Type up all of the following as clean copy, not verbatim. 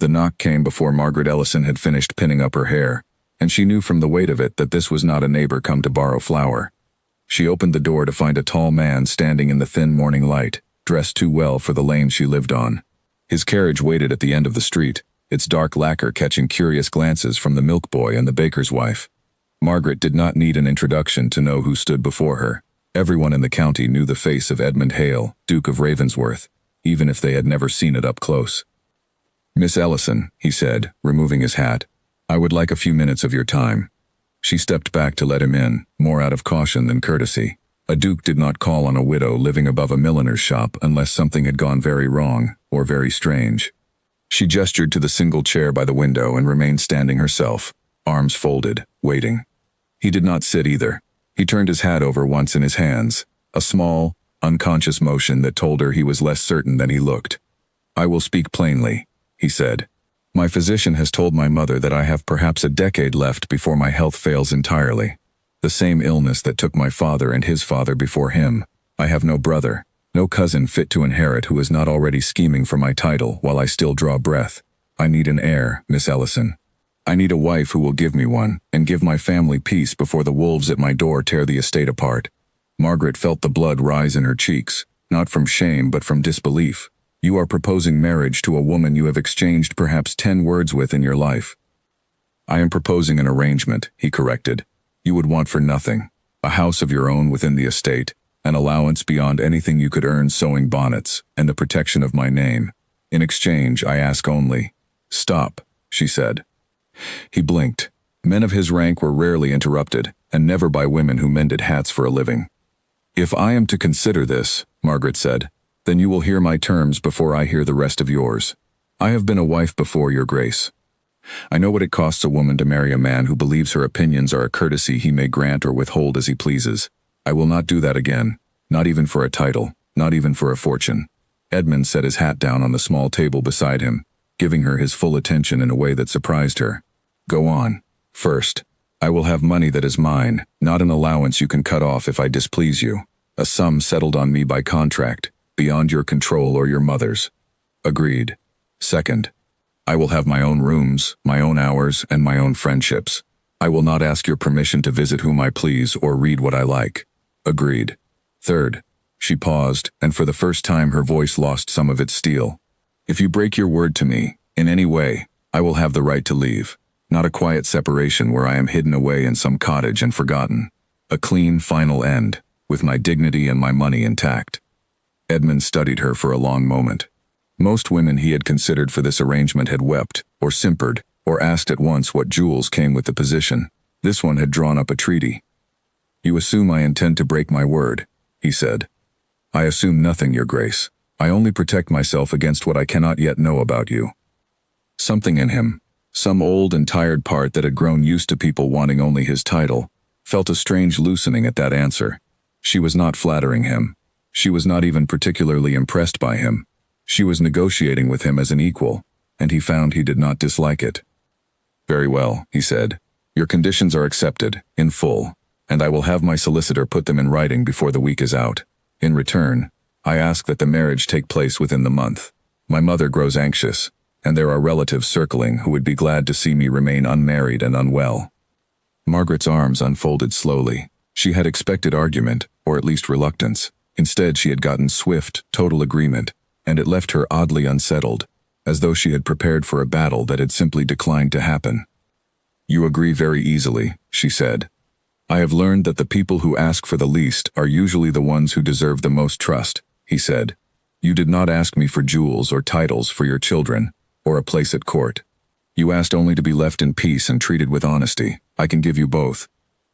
The knock came before Margaret Ellison had finished pinning up her hair, and she knew from the weight of it that this was not a neighbor come to borrow flour. She opened the door to find a tall man standing in the thin morning light, dressed too well for the lane she lived on. His carriage waited at the end of the street, its dark lacquer catching curious glances from the milk boy and the baker's wife. Margaret did not need an introduction to know who stood before her. Everyone in the county knew the face of Edmund Hale, Duke of Ravensworth, even if they had never seen it up close. "Miss Ellison," he said, removing his hat, "I would like a few minutes of your time." She stepped back to let him in, more out of caution than courtesy. A duke did not call on a widow living above a milliner's shop unless something had gone very wrong, or very strange. She gestured to the single chair by the window and remained standing herself, arms folded, waiting. He did not sit either. He turned his hat over once in his hands, a small, unconscious motion that told her he was less certain than he looked. "I will speak plainly," he said. "My physician has told my mother that I have perhaps a decade left before my health fails entirely. The same illness that took my father and his father before him. I have no brother, no cousin fit to inherit who is not already scheming for my title while I still draw breath. I need an heir, Miss Ellison. I need a wife who will give me one, and give my family peace before the wolves at my door tear the estate apart." Margaret felt the blood rise in her cheeks, not from shame but from disbelief. "You are proposing marriage to a woman you have exchanged perhaps 10 words with in your life." "I am proposing an arrangement," he corrected. "You would want for nothing. A house of your own within the estate, an allowance beyond anything you could earn sewing bonnets, and the protection of my name. In exchange, I ask only—" "Stop," she said. He blinked. Men of his rank were rarely interrupted, and never by women who mended hats for a living. "If I am to consider this," Margaret said, "then you will hear my terms before I hear the rest of yours. I have been a wife before, your grace. I know what it costs a woman to marry a man who believes her opinions are a courtesy he may grant or withhold as he pleases. I will not do that again, not even for a title, not even for a fortune." Edmund set his hat down on the small table beside him, giving her his full attention in a way that surprised her. "Go on. First, I will have money that is mine, not an allowance you can cut off if I displease you. A sum settled on me by contract, beyond your control or your mother's." "Agreed." "Second, I will have my own rooms, my own hours, and my own friendships. I will not ask your permission to visit whom I please or read what I like." "Agreed." "Third," she paused, and for the first time her voice lost some of its steel. "If you break your word to me, in any way, I will have the right to leave. Not a quiet separation where I am hidden away in some cottage and forgotten. A clean, final end, with my dignity and my money intact." Edmund studied her for a long moment. Most women he had considered for this arrangement had wept, or simpered, or asked at once what jewels came with the position. This one had drawn up a treaty. "You assume I intend to break my word," he said. "I assume nothing, your grace. I only protect myself against what I cannot yet know about you." Something in him, some old and tired part that had grown used to people wanting only his title, felt a strange loosening at that answer. She was not flattering him. She was not even particularly impressed by him. She was negotiating with him as an equal, and he found he did not dislike it. "Very well," he said. "Your conditions are accepted, in full, and I will have my solicitor put them in writing before the week is out. In return, I ask that the marriage take place within the month. My mother grows anxious, and there are relatives circling who would be glad to see me remain unmarried and unwell." Margaret's arms unfolded slowly. She had expected argument, or at least reluctance. Instead, she had gotten swift, total agreement, and it left her oddly unsettled, as though she had prepared for a battle that had simply declined to happen. "You agree very easily," she said. "I have learned that the people who ask for the least are usually the ones who deserve the most trust," he said. "You did not ask me for jewels or titles for your children, or a place at court. You asked only to be left in peace and treated with honesty. I can give you both."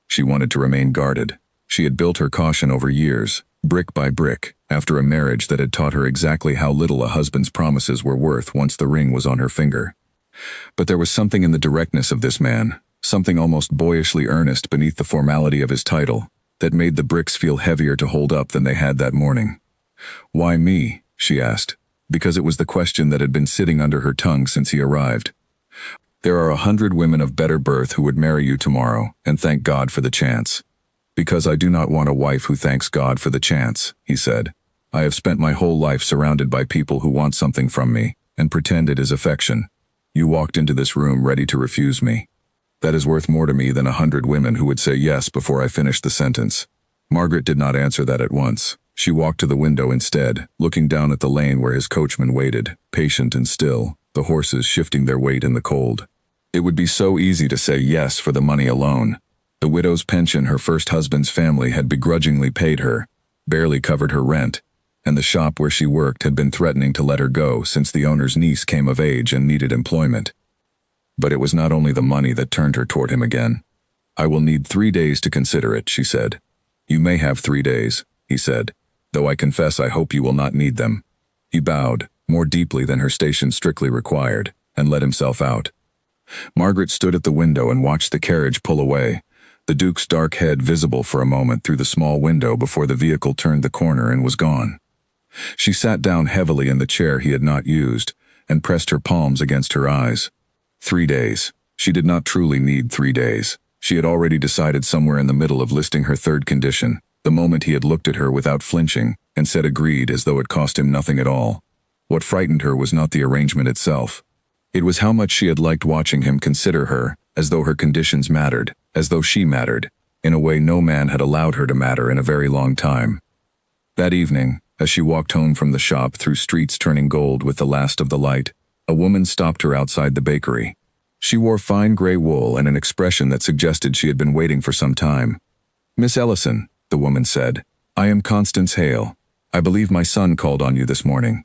She wanted to remain guarded. She had built her caution over years, brick by brick, after a marriage that had taught her exactly how little a husband's promises were worth once the ring was on her finger. But there was something in the directness of this man, something almost boyishly earnest beneath the formality of his title, that made the bricks feel heavier to hold up than they had that morning. "Why me?" she asked, because it was the question that had been sitting under her tongue since he arrived. "There are 100 women of better birth who would marry you tomorrow, and thank God for the chance." "Because I do not want a wife who thanks God for the chance," he said. "I have spent my whole life surrounded by people who want something from me, and pretend it is affection. You walked into this room ready to refuse me. That is worth more to me than 100 women who would say yes before I finished the sentence. Margaret did not answer that at once. She walked to the window instead, looking down at the lane where his coachman waited, patient and still, the horses shifting their weight in the cold. It would be so easy to say yes for the money alone. The widow's pension her first husband's family had begrudgingly paid her, barely covered her rent, and the shop where she worked had been threatening to let her go since the owner's niece came of age and needed employment. But it was not only the money that turned her toward him again. "I will need 3 days to consider it," she said. "You may have 3 days," he said, "though I confess I hope you will not need them." He bowed, more deeply than her station strictly required, and let himself out. Margaret stood at the window and watched the carriage pull away, the Duke's dark head visible for a moment through the small window before the vehicle turned the corner and was gone. She sat down heavily in the chair he had not used, and pressed her palms against her eyes. 3 days. She did not truly need 3 days. She had already decided somewhere in the middle of listing her third condition, the moment he had looked at her without flinching, and said agreed as though it cost him nothing at all. What frightened her was not the arrangement itself. It was how much she had liked watching him consider her, as though her conditions mattered, as though she mattered, in a way no man had allowed her to matter in a very long time. That evening, as she walked home from the shop through streets turning gold with the last of the light, a woman stopped her outside the bakery. She wore fine gray wool and an expression that suggested she had been waiting for some time. "Miss Ellison," the woman said, "I am Constance Hale. I believe my son called on you this morning."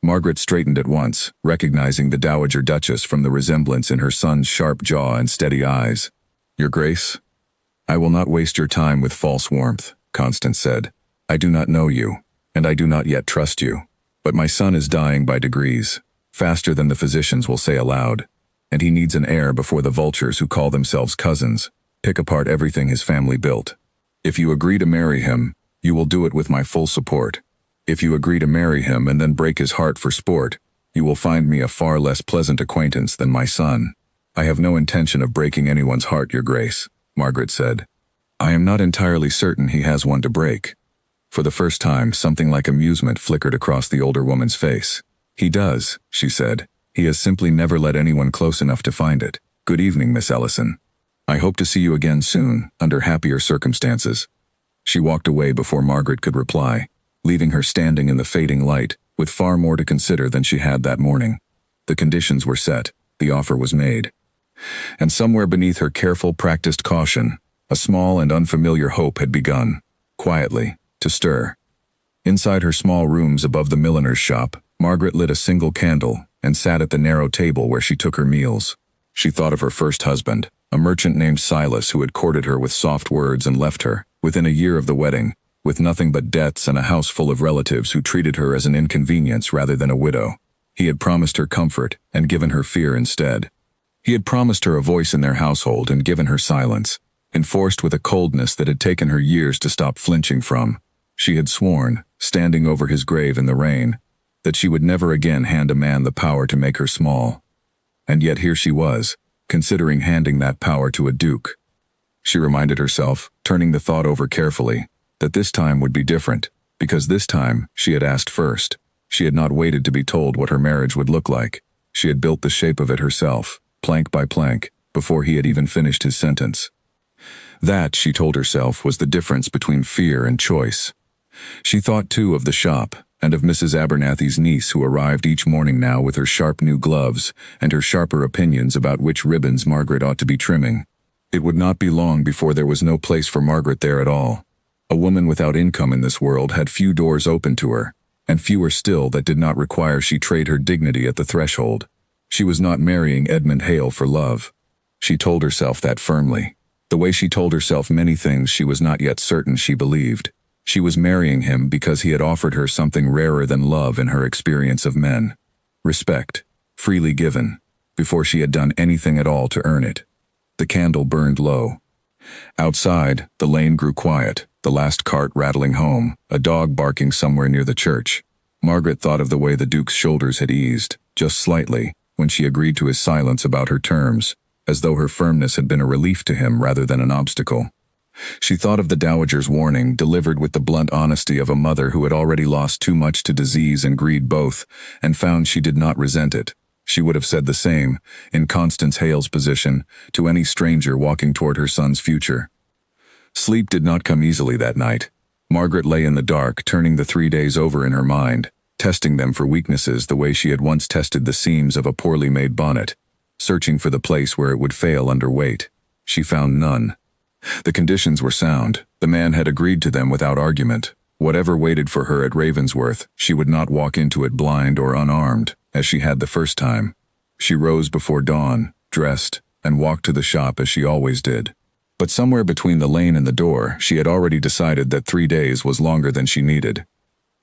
Margaret straightened at once, recognizing the Dowager Duchess from the resemblance in her son's sharp jaw and steady eyes. "Your Grace?" "I will not waste your time with false warmth," Constance said. "I do not know you, and I do not yet trust you. But my son is dying by degrees, faster than the physicians will say aloud, and he needs an heir before the vultures who call themselves cousins pick apart everything his family built. If you agree to marry him, you will do it with my full support. If you agree to marry him and then break his heart for sport, you will find me a far less pleasant acquaintance than my son." "I have no intention of breaking anyone's heart, Your Grace," Margaret said. "I am not entirely certain he has one to break." For the first time, something like amusement flickered across the older woman's face. "He does," she said. "He has simply never let anyone close enough to find it. Good evening, Miss Ellison. I hope to see you again soon, under happier circumstances." She walked away before Margaret could reply, leaving her standing in the fading light, with far more to consider than she had that morning. The conditions were set, the offer was made. And somewhere beneath her careful, practiced caution, a small and unfamiliar hope had begun, quietly, to stir. Inside her small rooms above the milliner's shop, Margaret lit a single candle and sat at the narrow table where she took her meals. She thought of her first husband, a merchant named Silas who had courted her with soft words and left her, within a year of the wedding, with nothing but debts and a house full of relatives who treated her as an inconvenience rather than a widow. He had promised her comfort and given her fear instead. He had promised her a voice in their household and given her silence, enforced with a coldness that had taken her years to stop flinching from. She had sworn, standing over his grave in the rain, that she would never again hand a man the power to make her small. And yet here she was, considering handing that power to a duke. She reminded herself, turning the thought over carefully, that this time would be different, because this time she had asked first. She had not waited to be told what her marriage would look like. She had built the shape of it herself, plank by plank, before he had even finished his sentence. That, she told herself, was the difference between fear and choice. She thought too of the shop, and of Mrs. Abernathy's niece who arrived each morning now with her sharp new gloves and her sharper opinions about which ribbons Margaret ought to be trimming. It would not be long before there was no place for Margaret there at all. A woman without income in this world had few doors open to her, and fewer still that did not require she trade her dignity at the threshold. She was not marrying Edmund Hale for love. She told herself that firmly. The way she told herself many things she was not yet certain she believed. She was marrying him because he had offered her something rarer than love in her experience of men. Respect, freely given, before she had done anything at all to earn it. The candle burned low. Outside, the lane grew quiet, the last cart rattling home, a dog barking somewhere near the church. Margaret thought of the way the Duke's shoulders had eased, just slightly, when she agreed to his silence about her terms, as though her firmness had been a relief to him rather than an obstacle. She thought of the dowager's warning, delivered with the blunt honesty of a mother who had already lost too much to disease and greed both, and found she did not resent it. She would have said the same, in Constance Hale's position, to any stranger walking toward her son's future. Sleep did not come easily that night. Margaret lay in the dark, turning the 3 days over in her mind, testing them for weaknesses the way she had once tested the seams of a poorly made bonnet, searching for the place where it would fail under weight. She found none. The conditions were sound. The man had agreed to them without argument. Whatever waited for her at Ravensworth, she would not walk into it blind or unarmed, as she had the first time. She rose before dawn, dressed, and walked to the shop as she always did. But somewhere between the lane and the door, she had already decided that 3 days was longer than she needed.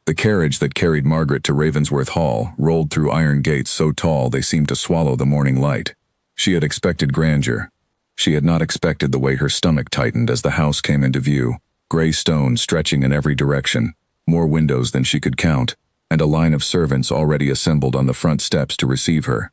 The carriage that carried Margaret to Ravensworth Hall rolled through iron gates so tall they seemed to swallow the morning light. She had expected grandeur. She had not expected the way her stomach tightened as the house came into view, gray stone stretching in every direction, more windows than she could count, and a line of servants already assembled on the front steps to receive her.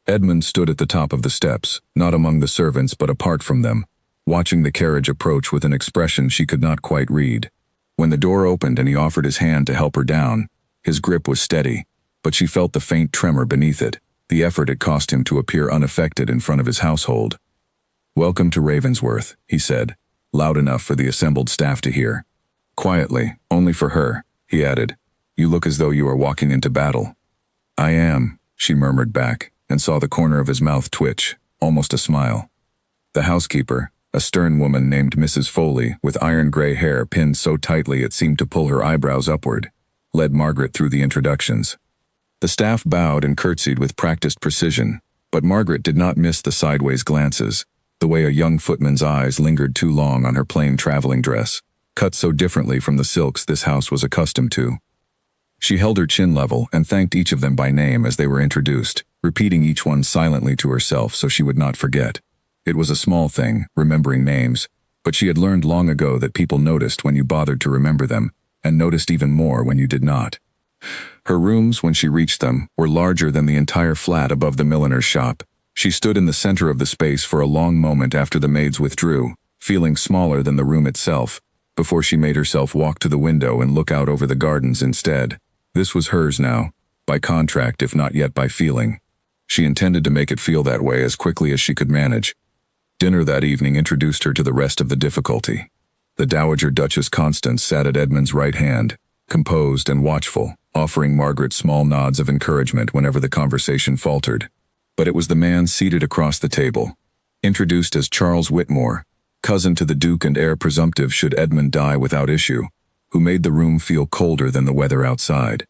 Edmund stood at the top of the steps, not among the servants but apart from them, watching the carriage approach with an expression she could not quite read. When the door opened and he offered his hand to help her down, his grip was steady, but she felt the faint tremor beneath it, the effort it cost him to appear unaffected in front of his household. "Welcome to Ravensworth," he said, loud enough for the assembled staff to hear. Quietly, only for her, he added, "You look as though you are walking into battle." "I am," she murmured back, and saw the corner of his mouth twitch, almost a smile. The housekeeper, a stern woman named Mrs. Foley, with iron-gray hair pinned so tightly it seemed to pull her eyebrows upward, led Margaret through the introductions. The staff bowed and curtsied with practiced precision, but Margaret did not miss the sideways glances, the way a young footman's eyes lingered too long on her plain traveling dress, cut so differently from the silks this house was accustomed to. She held her chin level and thanked each of them by name as they were introduced, repeating each one silently to herself so she would not forget. It was a small thing, remembering names, but she had learned long ago that people noticed when you bothered to remember them, and noticed even more when you did not. Her rooms, when she reached them, were larger than the entire flat above the milliner's shop. She stood in the center of the space for a long moment after the maids withdrew, feeling smaller than the room itself, before she made herself walk to the window and look out over the gardens instead. This was hers now, by contract if not yet by feeling. She intended to make it feel that way as quickly as she could manage. Dinner that evening introduced her to the rest of the difficulty. The Dowager Duchess Constance sat at Edmund's right hand, composed and watchful, offering Margaret small nods of encouragement whenever the conversation faltered. But it was the man seated across the table, introduced as Charles Whitmore, cousin to the Duke and heir presumptive should Edmund die without issue, who made the room feel colder than the weather outside.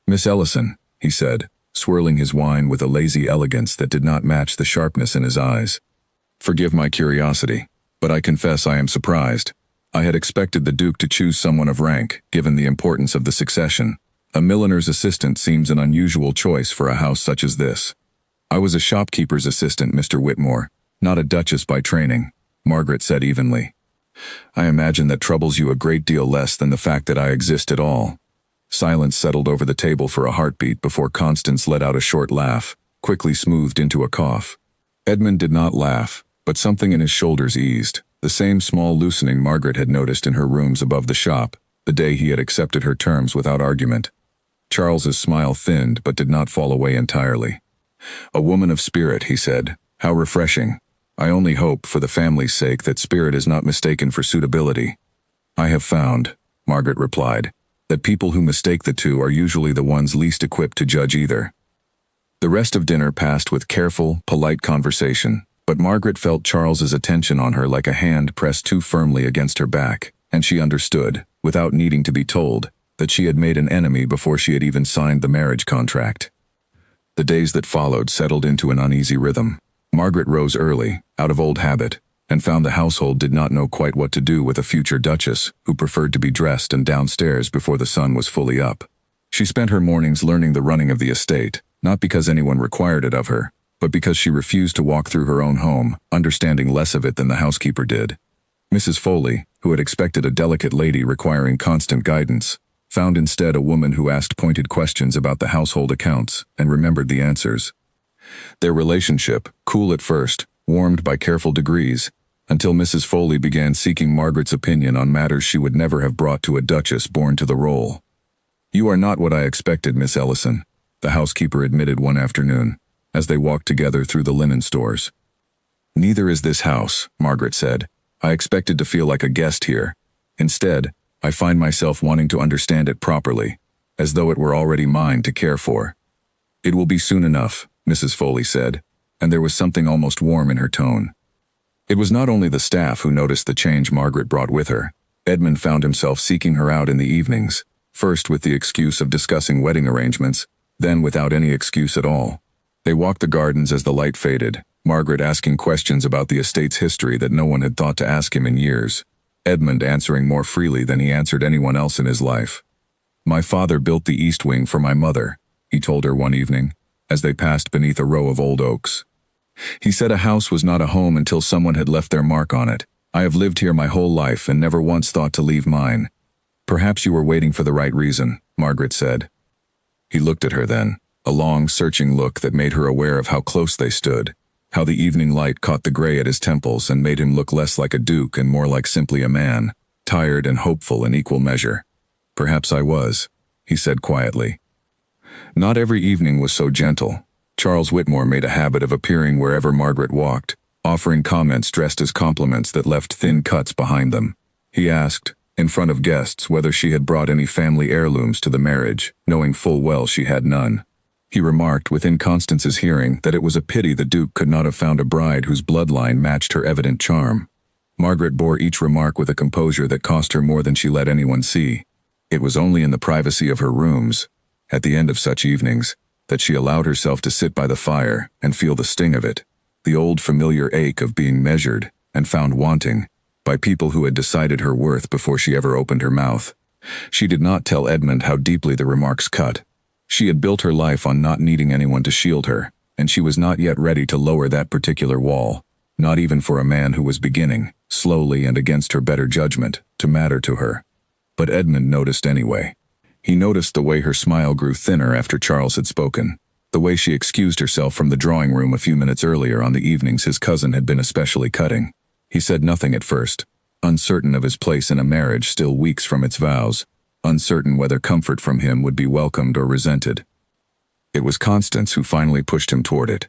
"Miss Ellison," he said, swirling his wine with a lazy elegance that did not match the sharpness in his eyes. "Forgive my curiosity, but I confess I am surprised. I had expected the Duke to choose someone of rank, given the importance of the succession. A milliner's assistant seems an unusual choice for a house such as this." "I was a shopkeeper's assistant, Mr. Whitmore, not a duchess by training," Margaret said evenly. "I imagine that troubles you a great deal less than the fact that I exist at all." Silence settled over the table for a heartbeat before Constance let out a short laugh, quickly smoothed into a cough. Edmund did not laugh, but something in his shoulders eased, the same small loosening Margaret had noticed in her rooms above the shop, the day he had accepted her terms without argument. Charles's smile thinned but did not fall away entirely. "A woman of spirit," he said. "How refreshing. I only hope, for the family's sake, that spirit is not mistaken for suitability." "I have found," Margaret replied, "that people who mistake the two are usually the ones least equipped to judge either." The rest of dinner passed with careful, polite conversation, but Margaret felt Charles's attention on her like a hand pressed too firmly against her back, and she understood, without needing to be told, that she had made an enemy before she had even signed the marriage contract. The days that followed settled into an uneasy rhythm. Margaret rose early, out of old habit, and found the household did not know quite what to do with a future duchess who preferred to be dressed and downstairs before the sun was fully up. She spent her mornings learning the running of the estate, not because anyone required it of her, but because she refused to walk through her own home, understanding less of it than the housekeeper did. Mrs. Foley, who had expected a delicate lady requiring constant guidance, found instead a woman who asked pointed questions about the household accounts and remembered the answers. Their relationship, cool at first, warmed by careful degrees, until Mrs. Foley began seeking Margaret's opinion on matters she would never have brought to a duchess born to the role. "You are not what I expected, Miss Ellison," the housekeeper admitted one afternoon. as they walked together through the linen stores. "Neither is this house," Margaret said. "I expected to feel like a guest here. Instead, I find myself wanting to understand it properly, as though it were already mine to care for." "It will be soon enough," Mrs. Foley said, and there was something almost warm in her tone. It was not only the staff who noticed the change Margaret brought with her. Edmund found himself seeking her out in the evenings, first with the excuse of discussing wedding arrangements, then without any excuse at all. They walked the gardens as the light faded, Margaret asking questions about the estate's history that no one had thought to ask him in years, Edmund answering more freely than he answered anyone else in his life. "My father built the east wing for my mother," he told her one evening, as they passed beneath a row of old oaks. "He said a house was not a home until someone had left their mark on it. I have lived here my whole life and never once thought to leave mine." "Perhaps you were waiting for the right reason," Margaret said. He looked at her then, a long, searching look that made her aware of how close they stood, how the evening light caught the gray at his temples and made him look less like a duke and more like simply a man, tired and hopeful in equal measure. "Perhaps I was," he said quietly. Not every evening was so gentle. Charles Whitmore made a habit of appearing wherever Margaret walked, offering comments dressed as compliments that left thin cuts behind them. He asked, in front of guests, whether she had brought any family heirlooms to the marriage, knowing full well she had none. He remarked within Constance's hearing that it was a pity the Duke could not have found a bride whose bloodline matched her evident charm. Margaret bore each remark with a composure that cost her more than she let anyone see. It was only in the privacy of her rooms, at the end of such evenings, that she allowed herself to sit by the fire and feel the sting of it, the old familiar ache of being measured and found wanting by people who had decided her worth before she ever opened her mouth. She did not tell Edmund how deeply the remarks cut. She had built her life on not needing anyone to shield her, and she was not yet ready to lower that particular wall, not even for a man who was beginning, slowly and against her better judgment, to matter to her. But Edmund noticed anyway. He noticed the way her smile grew thinner after Charles had spoken, the way she excused herself from the drawing room a few minutes earlier on the evenings his cousin had been especially cutting. He said nothing at first, uncertain of his place in a marriage still weeks from its vows, uncertain whether comfort from him would be welcomed or resented. It was Constance who finally pushed him toward it.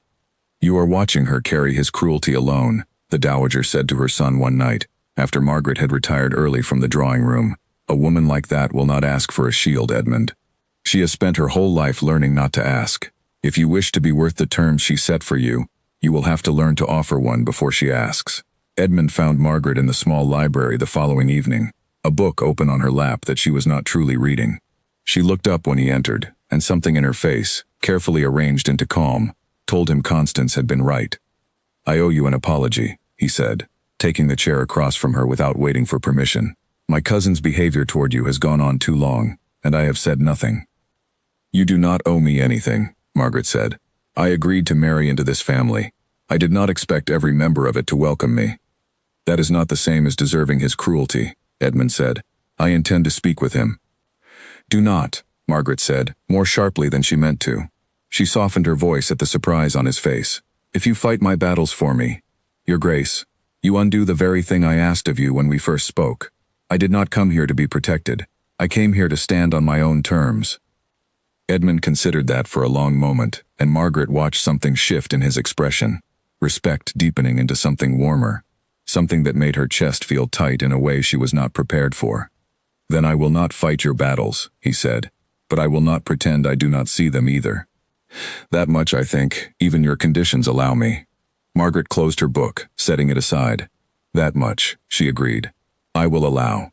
"You are watching her carry his cruelty alone," the dowager said to her son one night, after Margaret had retired early from the drawing room. "A woman like that will not ask for a shield, Edmund. She has spent her whole life learning not to ask. If you wish to be worth the terms she set for you, you will have to learn to offer one before she asks." Edmund found Margaret in the small library the following evening, a book open on her lap that she was not truly reading. She looked up when he entered, and something in her face, carefully arranged into calm, told him Constance had been right. "I owe you an apology," he said, taking the chair across from her without waiting for permission. "My cousin's behavior toward you has gone on too long, and I have said nothing." "You do not owe me anything," Margaret said. "I agreed to marry into this family. I did not expect every member of it to welcome me." "That is not the same as deserving his cruelty," Edmund said. "I intend to speak with him." "Do not," Margaret said, more sharply than she meant to. She softened her voice at the surprise on his face. "If you fight my battles for me, Your Grace, you undo the very thing I asked of you when we first spoke. I did not come here to be protected. I came here to stand on my own terms." Edmund considered that for a long moment, and Margaret watched something shift in his expression, respect deepening into something warmer, something that made her chest feel tight in a way she was not prepared for. "Then I will not fight your battles," he said, "but I will not pretend I do not see them either. That much, I think, even your conditions allow me." Margaret closed her book, setting it aside. "That much," she agreed, "I will allow."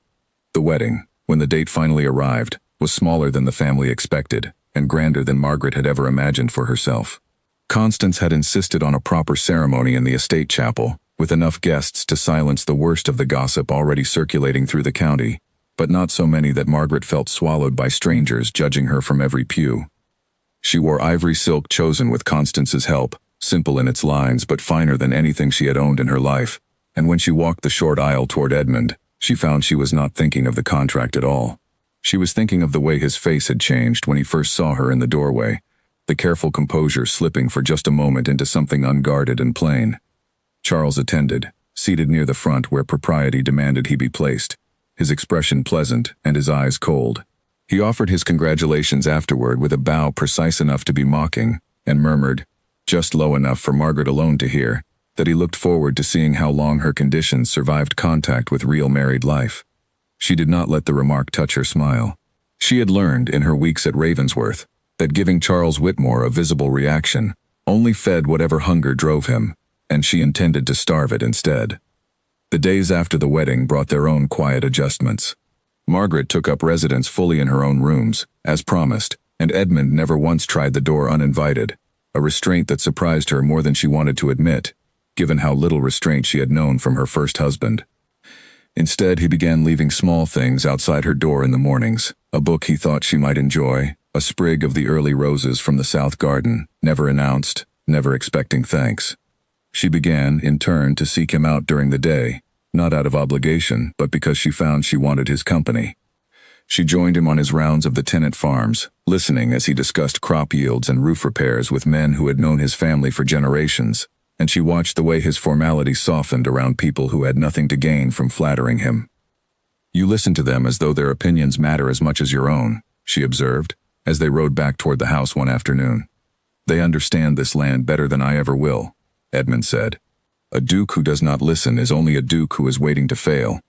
The wedding, when the date finally arrived, was smaller than the family expected, and grander than Margaret had ever imagined for herself. Constance had insisted on a proper ceremony in the estate chapel, with enough guests to silence the worst of the gossip already circulating through the county, but not so many that Margaret felt swallowed by strangers judging her from every pew. She wore ivory silk chosen with Constance's help, simple in its lines but finer than anything she had owned in her life, and when she walked the short aisle toward Edmund, she found she was not thinking of the contract at all. She was thinking of the way his face had changed when he first saw her in the doorway, the careful composure slipping for just a moment into something unguarded and plain. Charles attended, seated near the front where propriety demanded he be placed, his expression pleasant and his eyes cold. He offered his congratulations afterward with a bow precise enough to be mocking, and murmured, just low enough for Margaret alone to hear, that he looked forward to seeing how long her conditions survived contact with real married life. She did not let the remark touch her smile. She had learned, in her weeks at Ravensworth, that giving Charles Whitmore a visible reaction only fed whatever hunger drove him, and she intended to starve it instead. The days after the wedding brought their own quiet adjustments. Margaret took up residence fully in her own rooms, as promised, and Edmund never once tried the door uninvited, a restraint that surprised her more than she wanted to admit, given how little restraint she had known from her first husband. Instead, he began leaving small things outside her door in the mornings, a book he thought she might enjoy, a sprig of the early roses from the south garden, never announced, never expecting thanks. She began, in turn, to seek him out during the day, not out of obligation, but because she found she wanted his company. She joined him on his rounds of the tenant farms, listening as he discussed crop yields and roof repairs with men who had known his family for generations, and she watched the way his formality softened around people who had nothing to gain from flattering him. "You listen to them as though their opinions matter as much as your own," she observed, as they rode back toward the house one afternoon. "They understand this land better than I ever will," Edmund said. "A duke who does not listen is only a duke who is waiting to fail."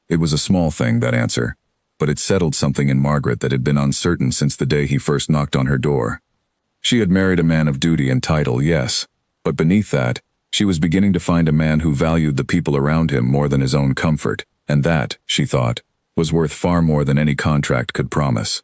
It was a small thing, that answer, but it settled something in Margaret that had been uncertain since the day he first knocked on her door. She had married a man of duty and title, yes, but beneath that, she was beginning to find a man who valued the people around him more than his own comfort, and that, she thought, was worth far more than any contract could promise.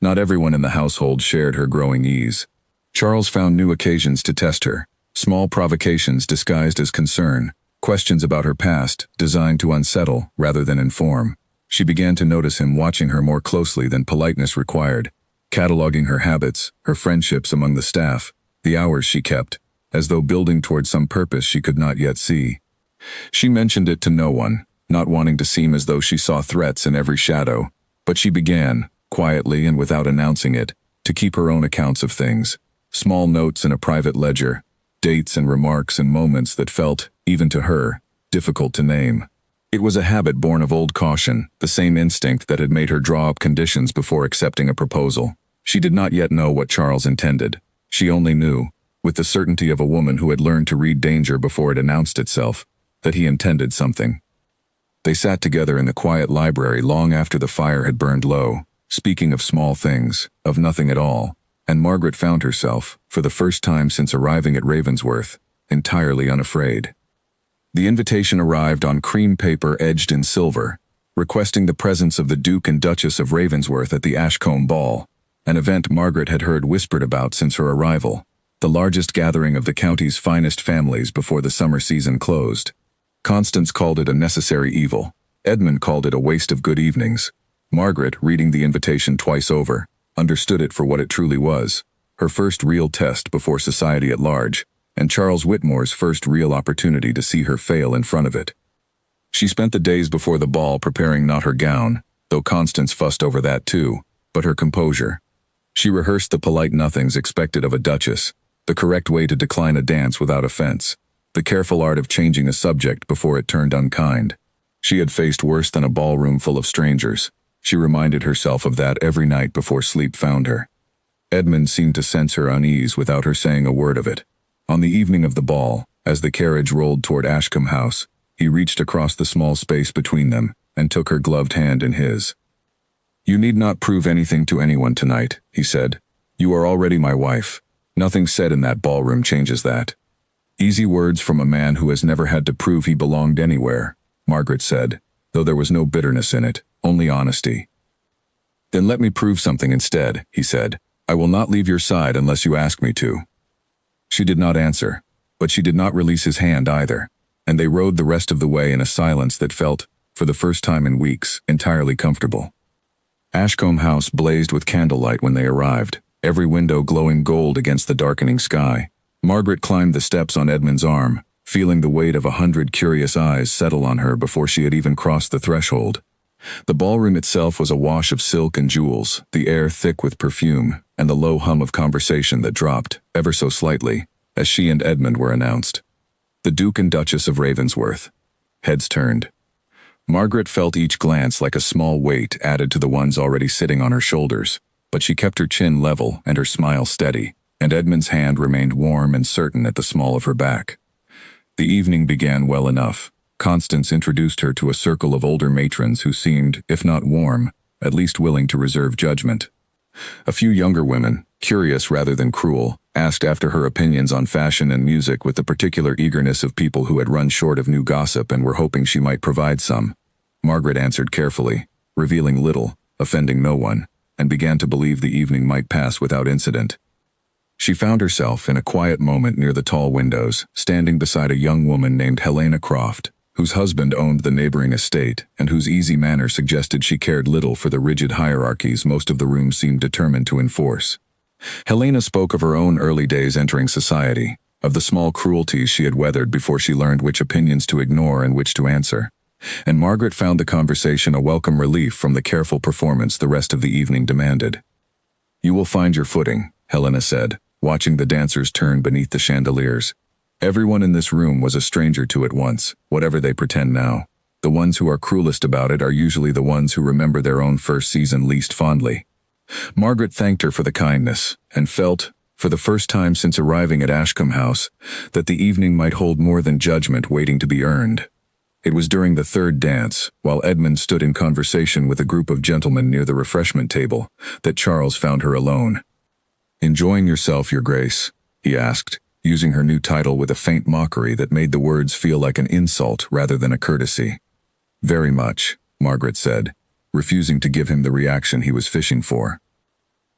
Not everyone in the household shared her growing ease. Charles found new occasions to test her, small provocations disguised as concern, questions about her past designed to unsettle rather than inform. She began to notice him watching her more closely than politeness required, cataloging her habits, her friendships among the staff, the hours she kept, as though building toward some purpose she could not yet see. She mentioned it to no one, not wanting to seem as though she saw threats in every shadow, but she began, quietly and without announcing it, to keep her own accounts of things, small notes in a private ledger, dates and remarks and moments that felt, even to her, difficult to name. It was a habit born of old caution, the same instinct that had made her draw up conditions before accepting a proposal. She did not yet know what Charles intended. She only knew, with the certainty of a woman who had learned to read danger before it announced itself, that he intended something. They sat together in the quiet library long after the fire had burned low, speaking of small things, of nothing at all, and Margaret found herself, for the first time since arriving at Ravensworth, entirely unafraid. The invitation arrived on cream paper edged in silver, requesting the presence of the Duke and Duchess of Ravensworth at the Ashcombe Ball, an event Margaret had heard whispered about since her arrival, the largest gathering of the county's finest families before the summer season closed. Constance called it a necessary evil. Edmund called it a waste of good evenings. Margaret, reading the invitation twice over, understood it for what it truly was, her first real test before society at large, and Charles Whitmore's first real opportunity to see her fail in front of it. She spent the days before the ball preparing not her gown, though Constance fussed over that too, but her composure. She rehearsed the polite nothings expected of a duchess, the correct way to decline a dance without offense, the careful art of changing a subject before it turned unkind. She had faced worse than a ballroom full of strangers. She reminded herself of that every night before sleep found her. Edmund seemed to sense her unease without her saying a word of it. On the evening of the ball, as the carriage rolled toward Ashcombe House, he reached across the small space between them and took her gloved hand in his. "You need not prove anything to anyone tonight," he said. "You are already my wife. Nothing said in that ballroom changes that." Easy words from a man who has never had to prove he belonged anywhere, Margaret said, though there was no bitterness in it, only honesty. "Then let me prove something instead," he said. "I will not leave your side unless you ask me to." She did not answer, but she did not release his hand either, and they rode the rest of the way in a silence that felt, for the first time in weeks, entirely comfortable. Ashcombe House blazed with candlelight when they arrived, every window glowing gold against the darkening sky. Margaret climbed the steps on Edmund's arm, feeling the weight of 100 curious eyes settle on her before she had even crossed the threshold. The ballroom itself was awash of silk and jewels, the air thick with perfume, and the low hum of conversation that dropped, ever so slightly, as she and Edmund were announced. The Duke and Duchess of Ravensworth. Heads turned. Margaret felt each glance like a small weight added to the ones already sitting on her shoulders, but she kept her chin level and her smile steady, and Edmund's hand remained warm and certain at the small of her back. The evening began well enough. Constance introduced her to a circle of older matrons who seemed, if not warm, at least willing to reserve judgment. A few younger women, curious rather than cruel, asked after her opinions on fashion and music with the particular eagerness of people who had run short of new gossip and were hoping she might provide some. Margaret answered carefully, revealing little, offending no one, and began to believe the evening might pass without incident. She found herself in a quiet moment near the tall windows, standing beside a young woman named Helena Croft, whose husband owned the neighboring estate and whose easy manner suggested she cared little for the rigid hierarchies most of the room seemed determined to enforce. Helena spoke of her own early days entering society, of the small cruelties she had weathered before she learned which opinions to ignore and which to answer, and Margaret found the conversation a welcome relief from the careful performance the rest of the evening demanded. "You will find your footing," Helena said, watching the dancers turn beneath the chandeliers. "Everyone in this room was a stranger to it once, whatever they pretend now. The ones who are cruelest about it are usually the ones who remember their own first season least fondly." Margaret thanked her for the kindness, and felt, for the first time since arriving at Ashcombe House, that the evening might hold more than judgment waiting to be earned. It was during the third dance, while Edmund stood in conversation with a group of gentlemen near the refreshment table, that Charles found her alone. "Enjoying yourself, Your Grace?" he asked, using her new title with a faint mockery that made the words feel like an insult rather than a courtesy. "Very much," Margaret said, refusing to give him the reaction he was fishing for.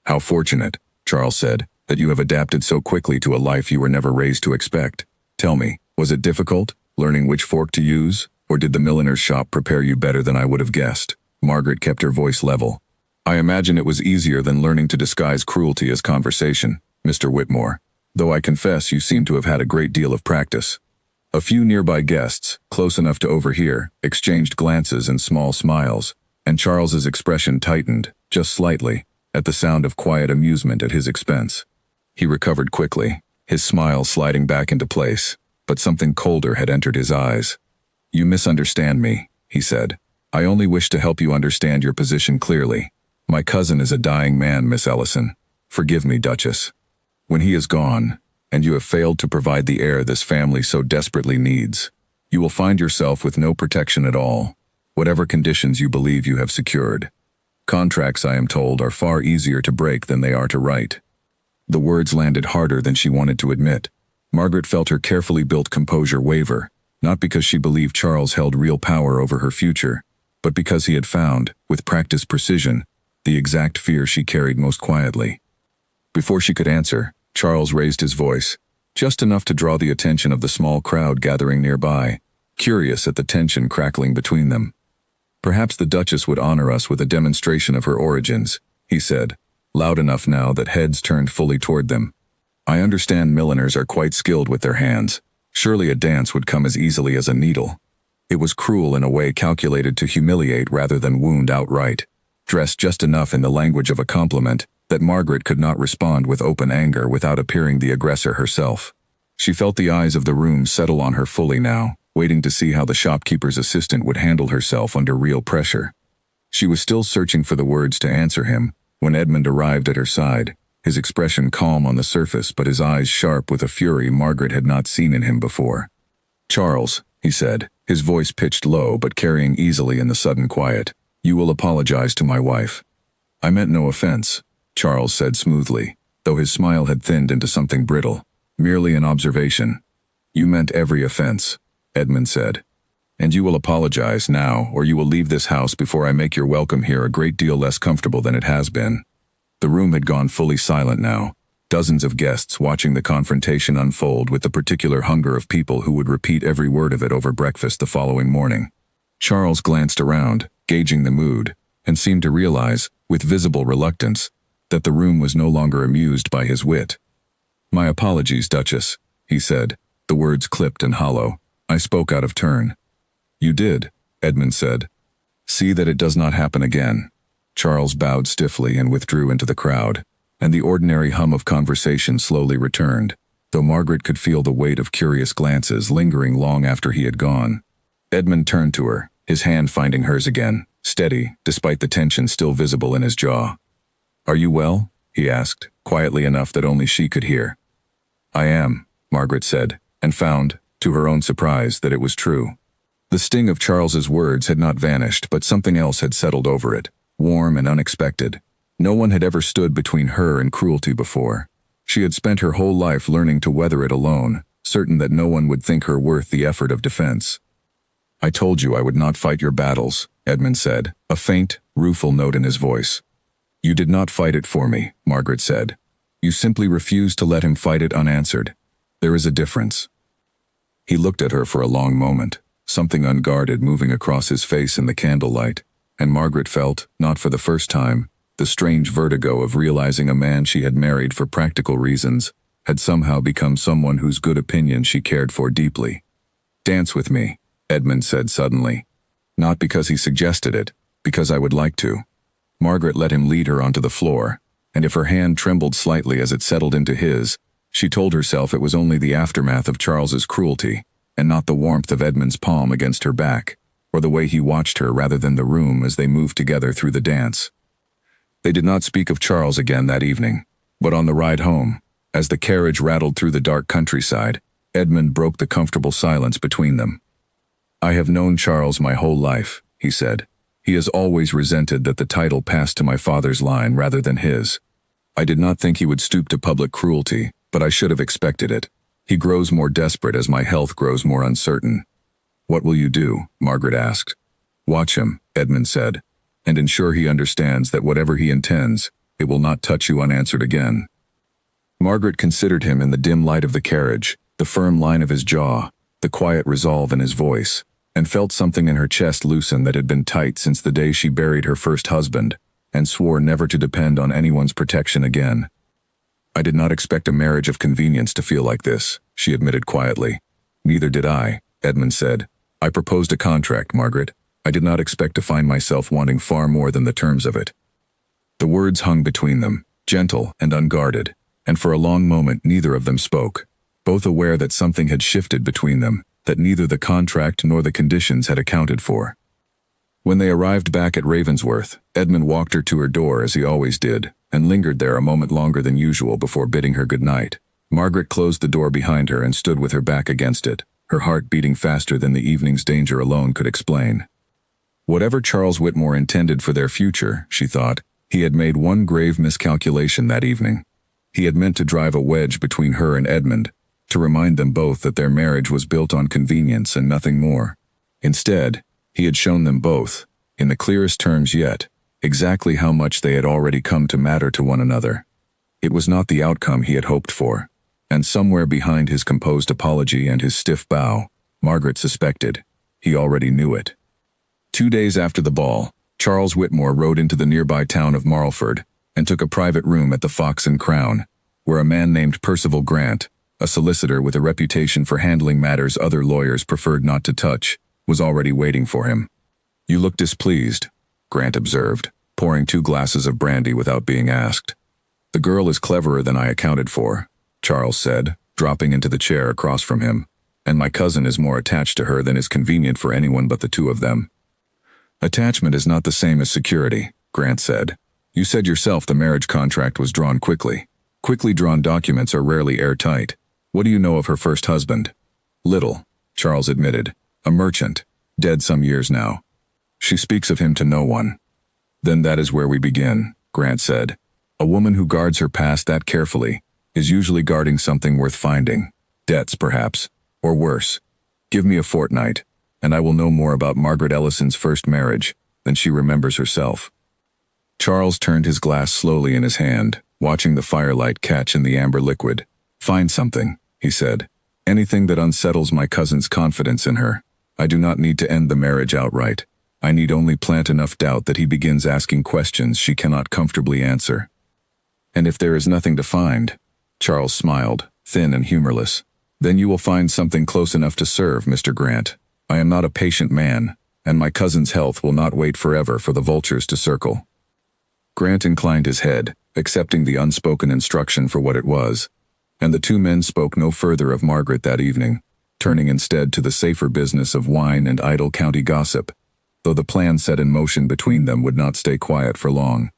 "How fortunate," Charles said, "that you have adapted so quickly to a life you were never raised to expect. Tell me, was it difficult, learning which fork to use, or did the milliner's shop prepare you better than I would have guessed?" Margaret kept her voice level. "I imagine it was easier than learning to disguise cruelty as conversation, Mr. Whitmore, though I confess you seem to have had a great deal of practice." A few nearby guests, close enough to overhear, exchanged glances and small smiles, and Charles's expression tightened, just slightly, at the sound of quiet amusement at his expense. He recovered quickly, his smile sliding back into place, but something colder had entered his eyes. "You misunderstand me," he said. "I only wish to help you understand your position clearly. My cousin is a dying man, Miss Ellison. Forgive me, Duchess. When he is gone, and you have failed to provide the heir this family so desperately needs, you will find yourself with no protection at all, whatever conditions you believe you have secured. Contracts, I am told, are far easier to break than they are to write." The words landed harder than she wanted to admit. Margaret felt her carefully built composure waver, not because she believed Charles held real power over her future, but because he had found, with practiced precision, the exact fear she carried most quietly. Before she could answer, Charles raised his voice, just enough to draw the attention of the small crowd gathering nearby, curious at the tension crackling between them. "Perhaps the Duchess would honor us with a demonstration of her origins," he said, loud enough now that heads turned fully toward them. "I understand milliners are quite skilled with their hands. Surely a dance would come as easily as a needle." It was cruel in a way calculated to humiliate rather than wound outright, dressed just enough in the language of a compliment that Margaret could not respond with open anger without appearing the aggressor herself. She felt the eyes of the room settle on her fully now, waiting to see how the shopkeeper's assistant would handle herself under real pressure. She was still searching for the words to answer him when Edmund arrived at her side, his expression calm on the surface but his eyes sharp with a fury Margaret had not seen in him before. "Charles," he said, his voice pitched low but carrying easily in the sudden quiet, "you will apologize to my wife." "I meant no offense," Charles said smoothly, though his smile had thinned into something brittle. "Merely an observation." "You meant every offense," Edmund said. "And you will apologize now, or you will leave this house before I make your welcome here a great deal less comfortable than it has been." The room had gone fully silent now, dozens of guests watching the confrontation unfold with the particular hunger of people who would repeat every word of it over breakfast the following morning. Charles glanced around, gauging the mood, and seemed to realize, with visible reluctance, that the room was no longer amused by his wit. "My apologies, Duchess," he said, the words clipped and hollow. "I spoke out of turn." "You did," Edmund said. "See that it does not happen again." Charles bowed stiffly and withdrew into the crowd, and the ordinary hum of conversation slowly returned, though Margaret could feel the weight of curious glances lingering long after he had gone. Edmund turned to her, his hand finding hers again, steady, despite the tension still visible in his jaw. "Are you well?" he asked, quietly enough that only she could hear. I am, Margaret said, and found, to her own surprise, that it was true. The sting of Charles's words had not vanished, but something else had settled over it, warm and unexpected. No one had ever stood between her and cruelty before. She had spent her whole life learning to weather it alone, certain that no one would think her worth the effort of defense. I told you I would not fight your battles, Edmund said, a faint, rueful note in his voice. You did not fight it for me, Margaret said. You simply refused to let him fight it unanswered. There is a difference. He looked at her for a long moment, something unguarded moving across his face in the candlelight, and Margaret felt, not for the first time, the strange vertigo of realizing a man she had married for practical reasons had somehow become someone whose good opinion she cared for deeply. Dance with me, Edmund said suddenly. Not because he suggested it, because I would like to. Margaret let him lead her onto the floor, and if her hand trembled slightly as it settled into his, she told herself it was only the aftermath of Charles's cruelty, and not the warmth of Edmund's palm against her back, or the way he watched her rather than the room as they moved together through the dance. They did not speak of Charles again that evening, but on the ride home, as the carriage rattled through the dark countryside, Edmund broke the comfortable silence between them. I have known Charles my whole life, he said. He has always resented that the title passed to my father's line rather than his. I did not think he would stoop to public cruelty, but I should have expected it. He grows more desperate as my health grows more uncertain. What will you do? Margaret asked. Watch him, Edmund said, and ensure he understands that whatever he intends, it will not touch you unanswered again. Margaret considered him in the dim light of the carriage, the firm line of his jaw, the quiet resolve in his voice, and felt something in her chest loosen that had been tight since the day she buried her first husband, and swore never to depend on anyone's protection again. I did not expect a marriage of convenience to feel like this, she admitted quietly. Neither did I, Edmund said. I proposed a contract, Margaret. I did not expect to find myself wanting far more than the terms of it. The words hung between them, gentle and unguarded, and for a long moment neither of them spoke, both aware that something had shifted between them, that neither the contract nor the conditions had accounted for. When they arrived back at Ravensworth, Edmund walked her to her door as he always did, and lingered there a moment longer than usual before bidding her good night. Margaret closed the door behind her and stood with her back against it, her heart beating faster than the evening's danger alone could explain. Whatever Charles Whitmore intended for their future, she thought, he had made one grave miscalculation that evening. He had meant to drive a wedge between her and Edmund, to remind them both that their marriage was built on convenience and nothing more. Instead, he had shown them both, in the clearest terms yet, exactly how much they had already come to matter to one another. It was not the outcome he had hoped for, and somewhere behind his composed apology and his stiff bow, Margaret suspected, he already knew it. 2 days after the ball, Charles Whitmore rode into the nearby town of Marlford and took a private room at the Fox and Crown, where a man named Percival Grant, a solicitor with a reputation for handling matters other lawyers preferred not to touch, was already waiting for him. You look displeased, Grant observed, pouring 2 glasses of brandy without being asked. The girl is cleverer than I accounted for, Charles said, dropping into the chair across from him, and my cousin is more attached to her than is convenient for anyone but the two of them. Attachment is not the same as security, Grant said. You said yourself the marriage contract was drawn quickly. Quickly drawn documents are rarely airtight. What do you know of her first husband? Little, Charles admitted. A merchant, dead some years now. She speaks of him to no one. Then that is where we begin, Grant said. A woman who guards her past that carefully is usually guarding something worth finding. Debts, perhaps, or worse. Give me a fortnight, and I will know more about Margaret Ellison's first marriage than she remembers herself. Charles turned his glass slowly in his hand, watching the firelight catch in the amber liquid. Find something, he said. Anything that unsettles my cousin's confidence in her. I do not need to end the marriage outright. I need only plant enough doubt that he begins asking questions she cannot comfortably answer. And if there is nothing to find, Charles smiled, thin and humorless, then you will find something close enough to serve, Mr. Grant. I am not a patient man, and my cousin's health will not wait forever for the vultures to circle. Grant inclined his head, accepting the unspoken instruction for what it was, and the 2 men spoke no further of Margaret that evening, turning instead to the safer business of wine and idle county gossip, though the plan set in motion between them would not stay quiet for long.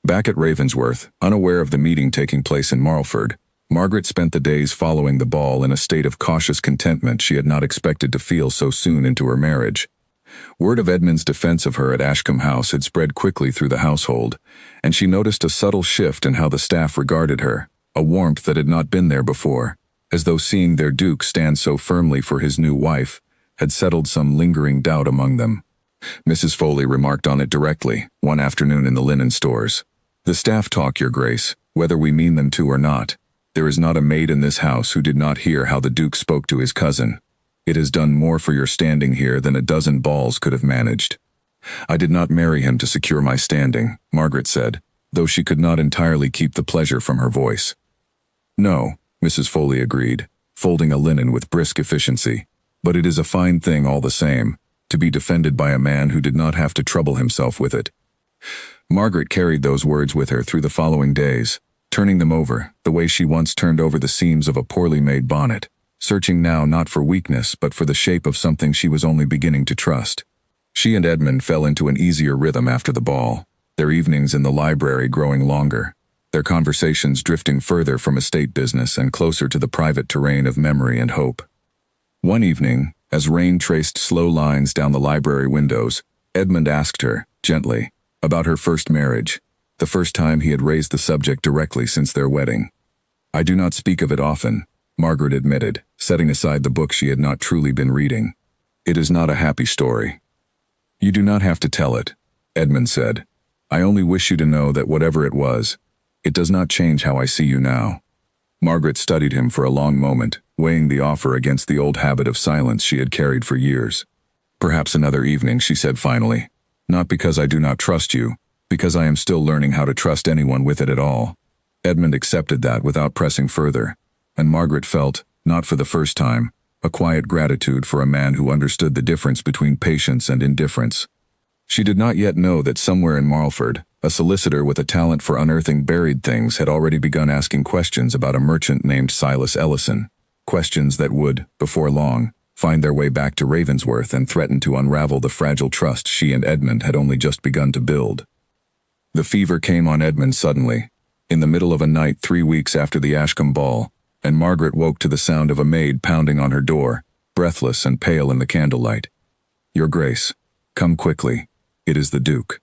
Back at Ravensworth, unaware of the meeting taking place in Marlford, Margaret spent the days following the ball in a state of cautious contentment she had not expected to feel so soon into her marriage. Word of Edmund's defense of her at Ashcombe House had spread quickly through the household, and she noticed a subtle shift in how the staff regarded her, a warmth that had not been there before, as though seeing their Duke stand so firmly for his new wife had settled some lingering doubt among them. Mrs. Foley remarked on it directly, one afternoon in the linen stores. "The staff talk, Your Grace, whether we mean them to or not. There is not a maid in this house who did not hear how the Duke spoke to his cousin. It has done more for your standing here than a dozen balls could have managed." "I did not marry him to secure my standing," Margaret said, though she could not entirely keep the pleasure from her voice. "No," Mrs. Foley agreed, folding a linen with brisk efficiency, "but it is a fine thing all the same, to be defended by a man who did not have to trouble himself with it." Margaret carried those words with her through the following days, turning them over, the way she once turned over the seams of a poorly made bonnet, searching now not for weakness but for the shape of something she was only beginning to trust. She and Edmund fell into an easier rhythm after the ball, their evenings in the library growing longer, their conversations drifting further from estate business and closer to the private terrain of memory and hope. One evening, as rain traced slow lines down the library windows, Edmund asked her, gently, about her first marriage, the first time he had raised the subject directly since their wedding. "I do not speak of it often," Margaret admitted, setting aside the book she had not truly been reading. "It is not a happy story." "You do not have to tell it," Edmund said. "I only wish you to know that whatever it was, it does not change how I see you now." Margaret studied him for a long moment, weighing the offer against the old habit of silence she had carried for years. "Perhaps another evening," she said finally. "Not because I do not trust you, because I am still learning how to trust anyone with it at all." Edmund accepted that without pressing further, and Margaret felt, not for the first time, a quiet gratitude for a man who understood the difference between patience and indifference. She did not yet know that somewhere in Marlford, a solicitor with a talent for unearthing buried things had already begun asking questions about a merchant named Silas Ellison, questions that would, before long, find their way back to Ravensworth and threaten to unravel the fragile trust she and Edmund had only just begun to build. The fever came on Edmund suddenly, in the middle of a night 3 weeks after the Ashcombe ball, and Margaret woke to the sound of a maid pounding on her door, breathless and pale in the candlelight. "Your Grace, come quickly. It is the Duke."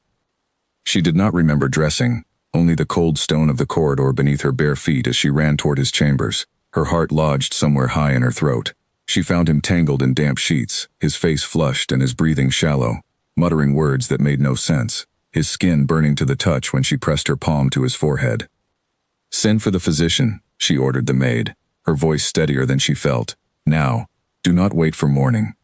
She did not remember dressing, only the cold stone of the corridor beneath her bare feet as she ran toward his chambers, her heart lodged somewhere high in her throat. She found him tangled in damp sheets, his face flushed and his breathing shallow, muttering words that made no sense, his skin burning to the touch when she pressed her palm to his forehead. "Send for the physician," she ordered the maid, her voice steadier than she felt. "Now, do not wait for morning."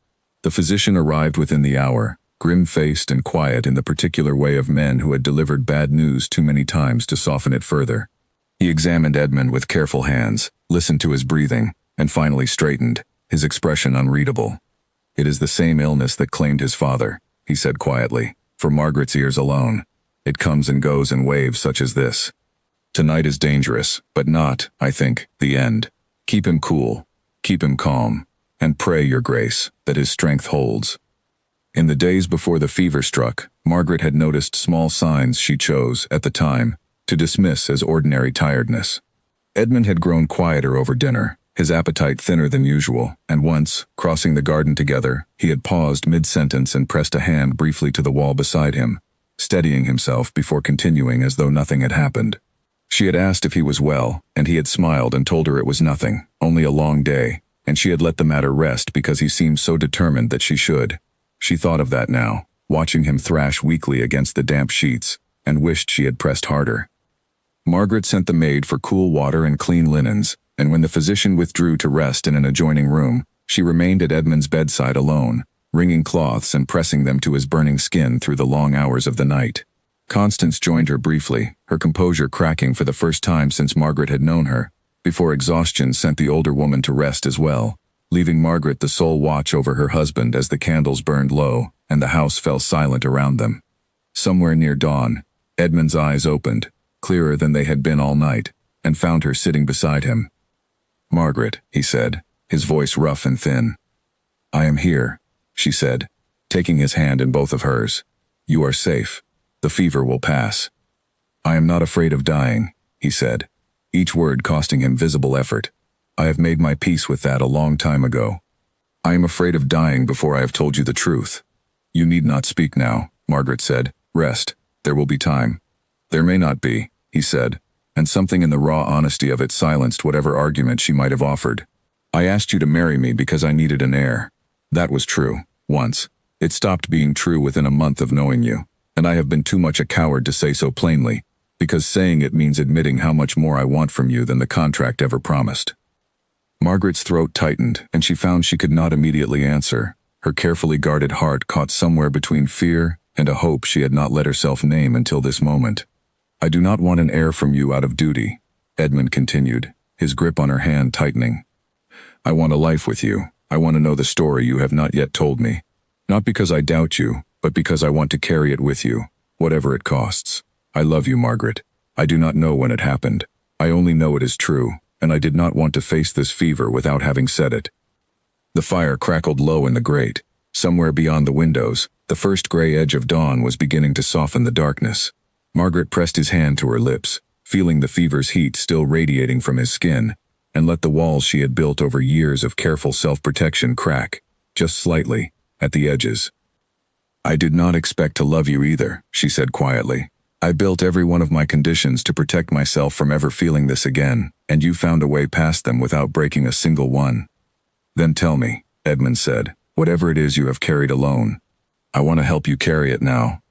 The physician arrived within the hour, grim-faced and quiet in the particular way of men who had delivered bad news too many times to soften it further. He examined Edmund with careful hands, listened to his breathing, and finally straightened, his expression unreadable. "It is the same illness that claimed his father," he said quietly, for Margaret's ears alone. "It comes and goes in waves such as this. Tonight is dangerous, but not, I think, the end. Keep him cool, keep him calm, and pray, Your Grace, that his strength holds." In the days before the fever struck, Margaret had noticed small signs she chose, at the time, to dismiss as ordinary tiredness. Edmund had grown quieter over dinner, his appetite thinner than usual, and once, crossing the garden together, he had paused mid-sentence and pressed a hand briefly to the wall beside him, steadying himself before continuing as though nothing had happened. She had asked if he was well, and he had smiled and told her it was nothing, only a long day, and she had let the matter rest because he seemed so determined that she should. She thought of that now, watching him thrash weakly against the damp sheets, and wished she had pressed harder. Margaret sent the maid for cool water and clean linens, and when the physician withdrew to rest in an adjoining room, she remained at Edmund's bedside alone, wringing cloths and pressing them to his burning skin through the long hours of the night. Constance joined her briefly, her composure cracking for the first time since Margaret had known her, before exhaustion sent the older woman to rest as well, leaving Margaret the sole watch over her husband as the candles burned low and the house fell silent around them. Somewhere near dawn, Edmund's eyes opened, clearer than they had been all night, and found her sitting beside him. "Margaret," he said, his voice rough and thin. "I am here," she said, taking his hand in both of hers. "You are safe. The fever will pass." I am not afraid of dying, he said, each word costing him visible effort. I have made my peace with that a long time ago. I am afraid of dying before I have told you the truth. You need not speak now, Margaret said. Rest. There will be time. There may not be, he said, and something in the raw honesty of it silenced whatever argument she might have offered. I asked you to marry me because I needed an heir. That was true, once. It stopped being true within a month of knowing you, and I have been too much a coward to say so plainly, because saying it means admitting how much more I want from you than the contract ever promised. Margaret's throat tightened, and she found she could not immediately answer. Her carefully guarded heart caught somewhere between fear and a hope she had not let herself name until this moment. I do not want an heir from you out of duty, Edmund continued, his grip on her hand tightening. I want a life with you. I want to know the story you have not yet told me. Not because I doubt you, but because I want to carry it with you, whatever it costs. I love you, Margaret. I do not know when it happened. I only know it is true, and I did not want to face this fever without having said it. The fire crackled low in the grate. Somewhere beyond the windows, the first gray edge of dawn was beginning to soften the darkness. Margaret pressed his hand to her lips, feeling the fever's heat still radiating from his skin, and let the walls she had built over years of careful self-protection crack, just slightly, at the edges. I did not expect to love you either, she said quietly. I built every one of my conditions to protect myself from ever feeling this again, and you found a way past them without breaking a single one. Then tell me, Edmund said, whatever it is you have carried alone. I want to help you carry it now.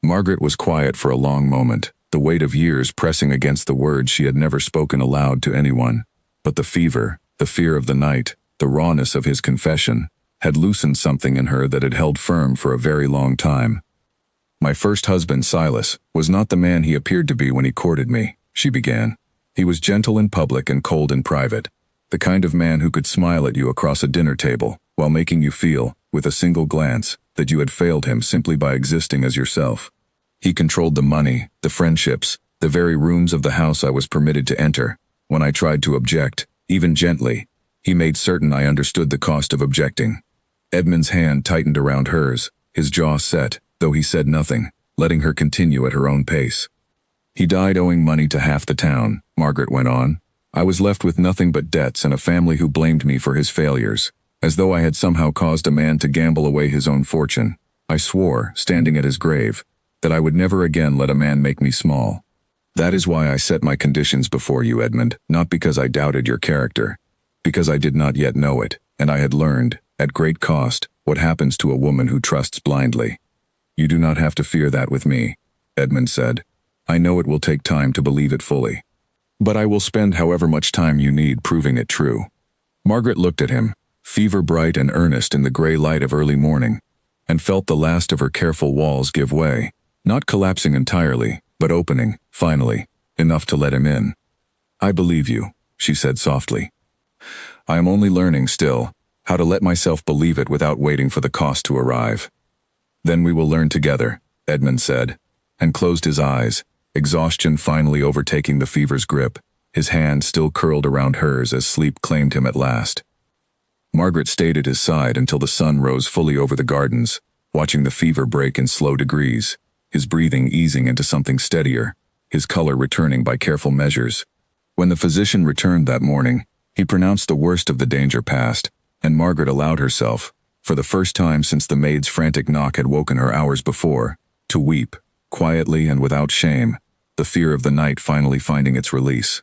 Margaret was quiet for a long moment, the weight of years pressing against the words she had never spoken aloud to anyone. But the fever, the fear of the night, the rawness of his confession, had loosened something in her that had held firm for a very long time. My first husband, Silas, was not the man he appeared to be when he courted me, she began. He was gentle in public and cold in private, the kind of man who could smile at you across a dinner table while making you feel, with a single glance, that you had failed him simply by existing as yourself. He controlled the money, the friendships, the very rooms of the house I was permitted to enter. When I tried to object, even gently, he made certain I understood the cost of objecting. Edmund's hand tightened around hers, his jaw set, though he said nothing, letting her continue at her own pace. He died owing money to half the town, Margaret went on. I was left with nothing but debts and a family who blamed me for his failures, as though I had somehow caused a man to gamble away his own fortune. I swore, standing at his grave, that I would never again let a man make me small. That is why I set my conditions before you, Edmund, not because I doubted your character, because I did not yet know it, and I had learned, at great cost, what happens to a woman who trusts blindly. You do not have to fear that with me, Edmund said. I know it will take time to believe it fully. But I will spend however much time you need proving it true. Margaret looked at him, fever-bright and earnest in the gray light of early morning, and felt the last of her careful walls give way, not collapsing entirely, but opening, finally, enough to let him in. I believe you, she said softly. I am only learning still how to let myself believe it without waiting for the cost to arrive. Then we will learn together, Edmund said, and closed his eyes, exhaustion finally overtaking the fever's grip, his hand still curled around hers as sleep claimed him at last. Margaret stayed at his side until the sun rose fully over the gardens, watching the fever break in slow degrees, his breathing easing into something steadier, his color returning by careful measures. When the physician returned that morning, he pronounced the worst of the danger past, and Margaret allowed herself, for the first time since the maid's frantic knock had woken her hours before, to weep, quietly and without shame, the fear of the night finally finding its release.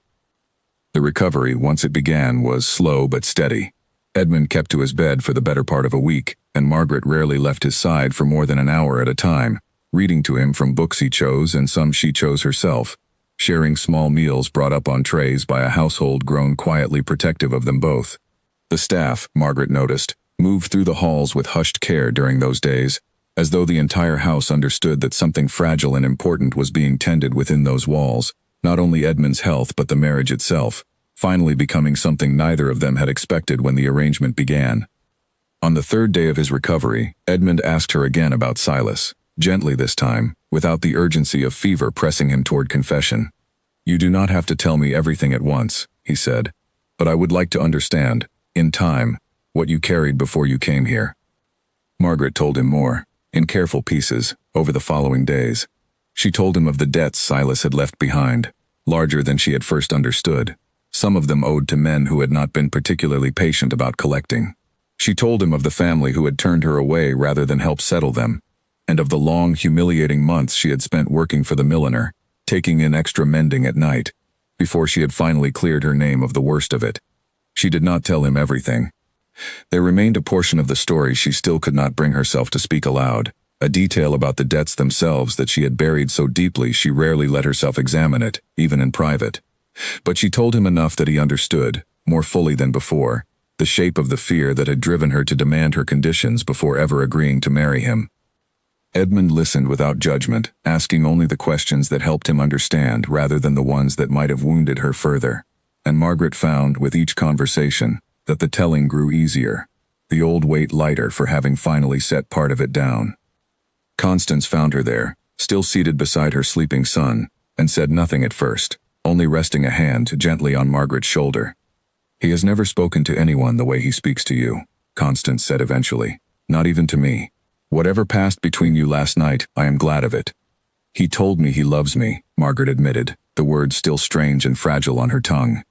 The recovery, once it began, was slow but steady. Edmund kept to his bed for the better part of a week, and Margaret rarely left his side for more than an hour at a time, reading to him from books he chose and some she chose herself, sharing small meals brought up on trays by a household grown quietly protective of them both. The staff, Margaret noticed, moved through the halls with hushed care during those days, as though the entire house understood that something fragile and important was being tended within those walls, not only Edmund's health but the marriage itself, finally becoming something neither of them had expected when the arrangement began. On the third day of his recovery, Edmund asked her again about Silas, gently this time, without the urgency of fever pressing him toward confession. You do not have to tell me everything at once, he said, but I would like to understand, in time, what you carried before you came here. Margaret told him more, in careful pieces, over the following days. She told him of the debts Silas had left behind, larger than she had first understood, some of them owed to men who had not been particularly patient about collecting. She told him of the family who had turned her away rather than help settle them, and of the long, humiliating months she had spent working for the milliner, taking in extra mending at night, before she had finally cleared her name of the worst of it. She did not tell him everything. There remained a portion of the story she still could not bring herself to speak aloud, a detail about the debts themselves that she had buried so deeply she rarely let herself examine it, even in private. But she told him enough that he understood, more fully than before, the shape of the fear that had driven her to demand her conditions before ever agreeing to marry him. Edmund listened without judgment, asking only the questions that helped him understand rather than the ones that might have wounded her further. And Margaret found, with each conversation, that the telling grew easier, the old weight lighter for having finally set part of it down. Constance found her there, still seated beside her sleeping son, and said nothing at first, only resting a hand gently on Margaret's shoulder. "He has never spoken to anyone the way he speaks to you," Constance said eventually. "Not even to me. Whatever passed between you last night, I am glad of it." "He told me he loves me," Margaret admitted, the words still strange and fragile on her tongue.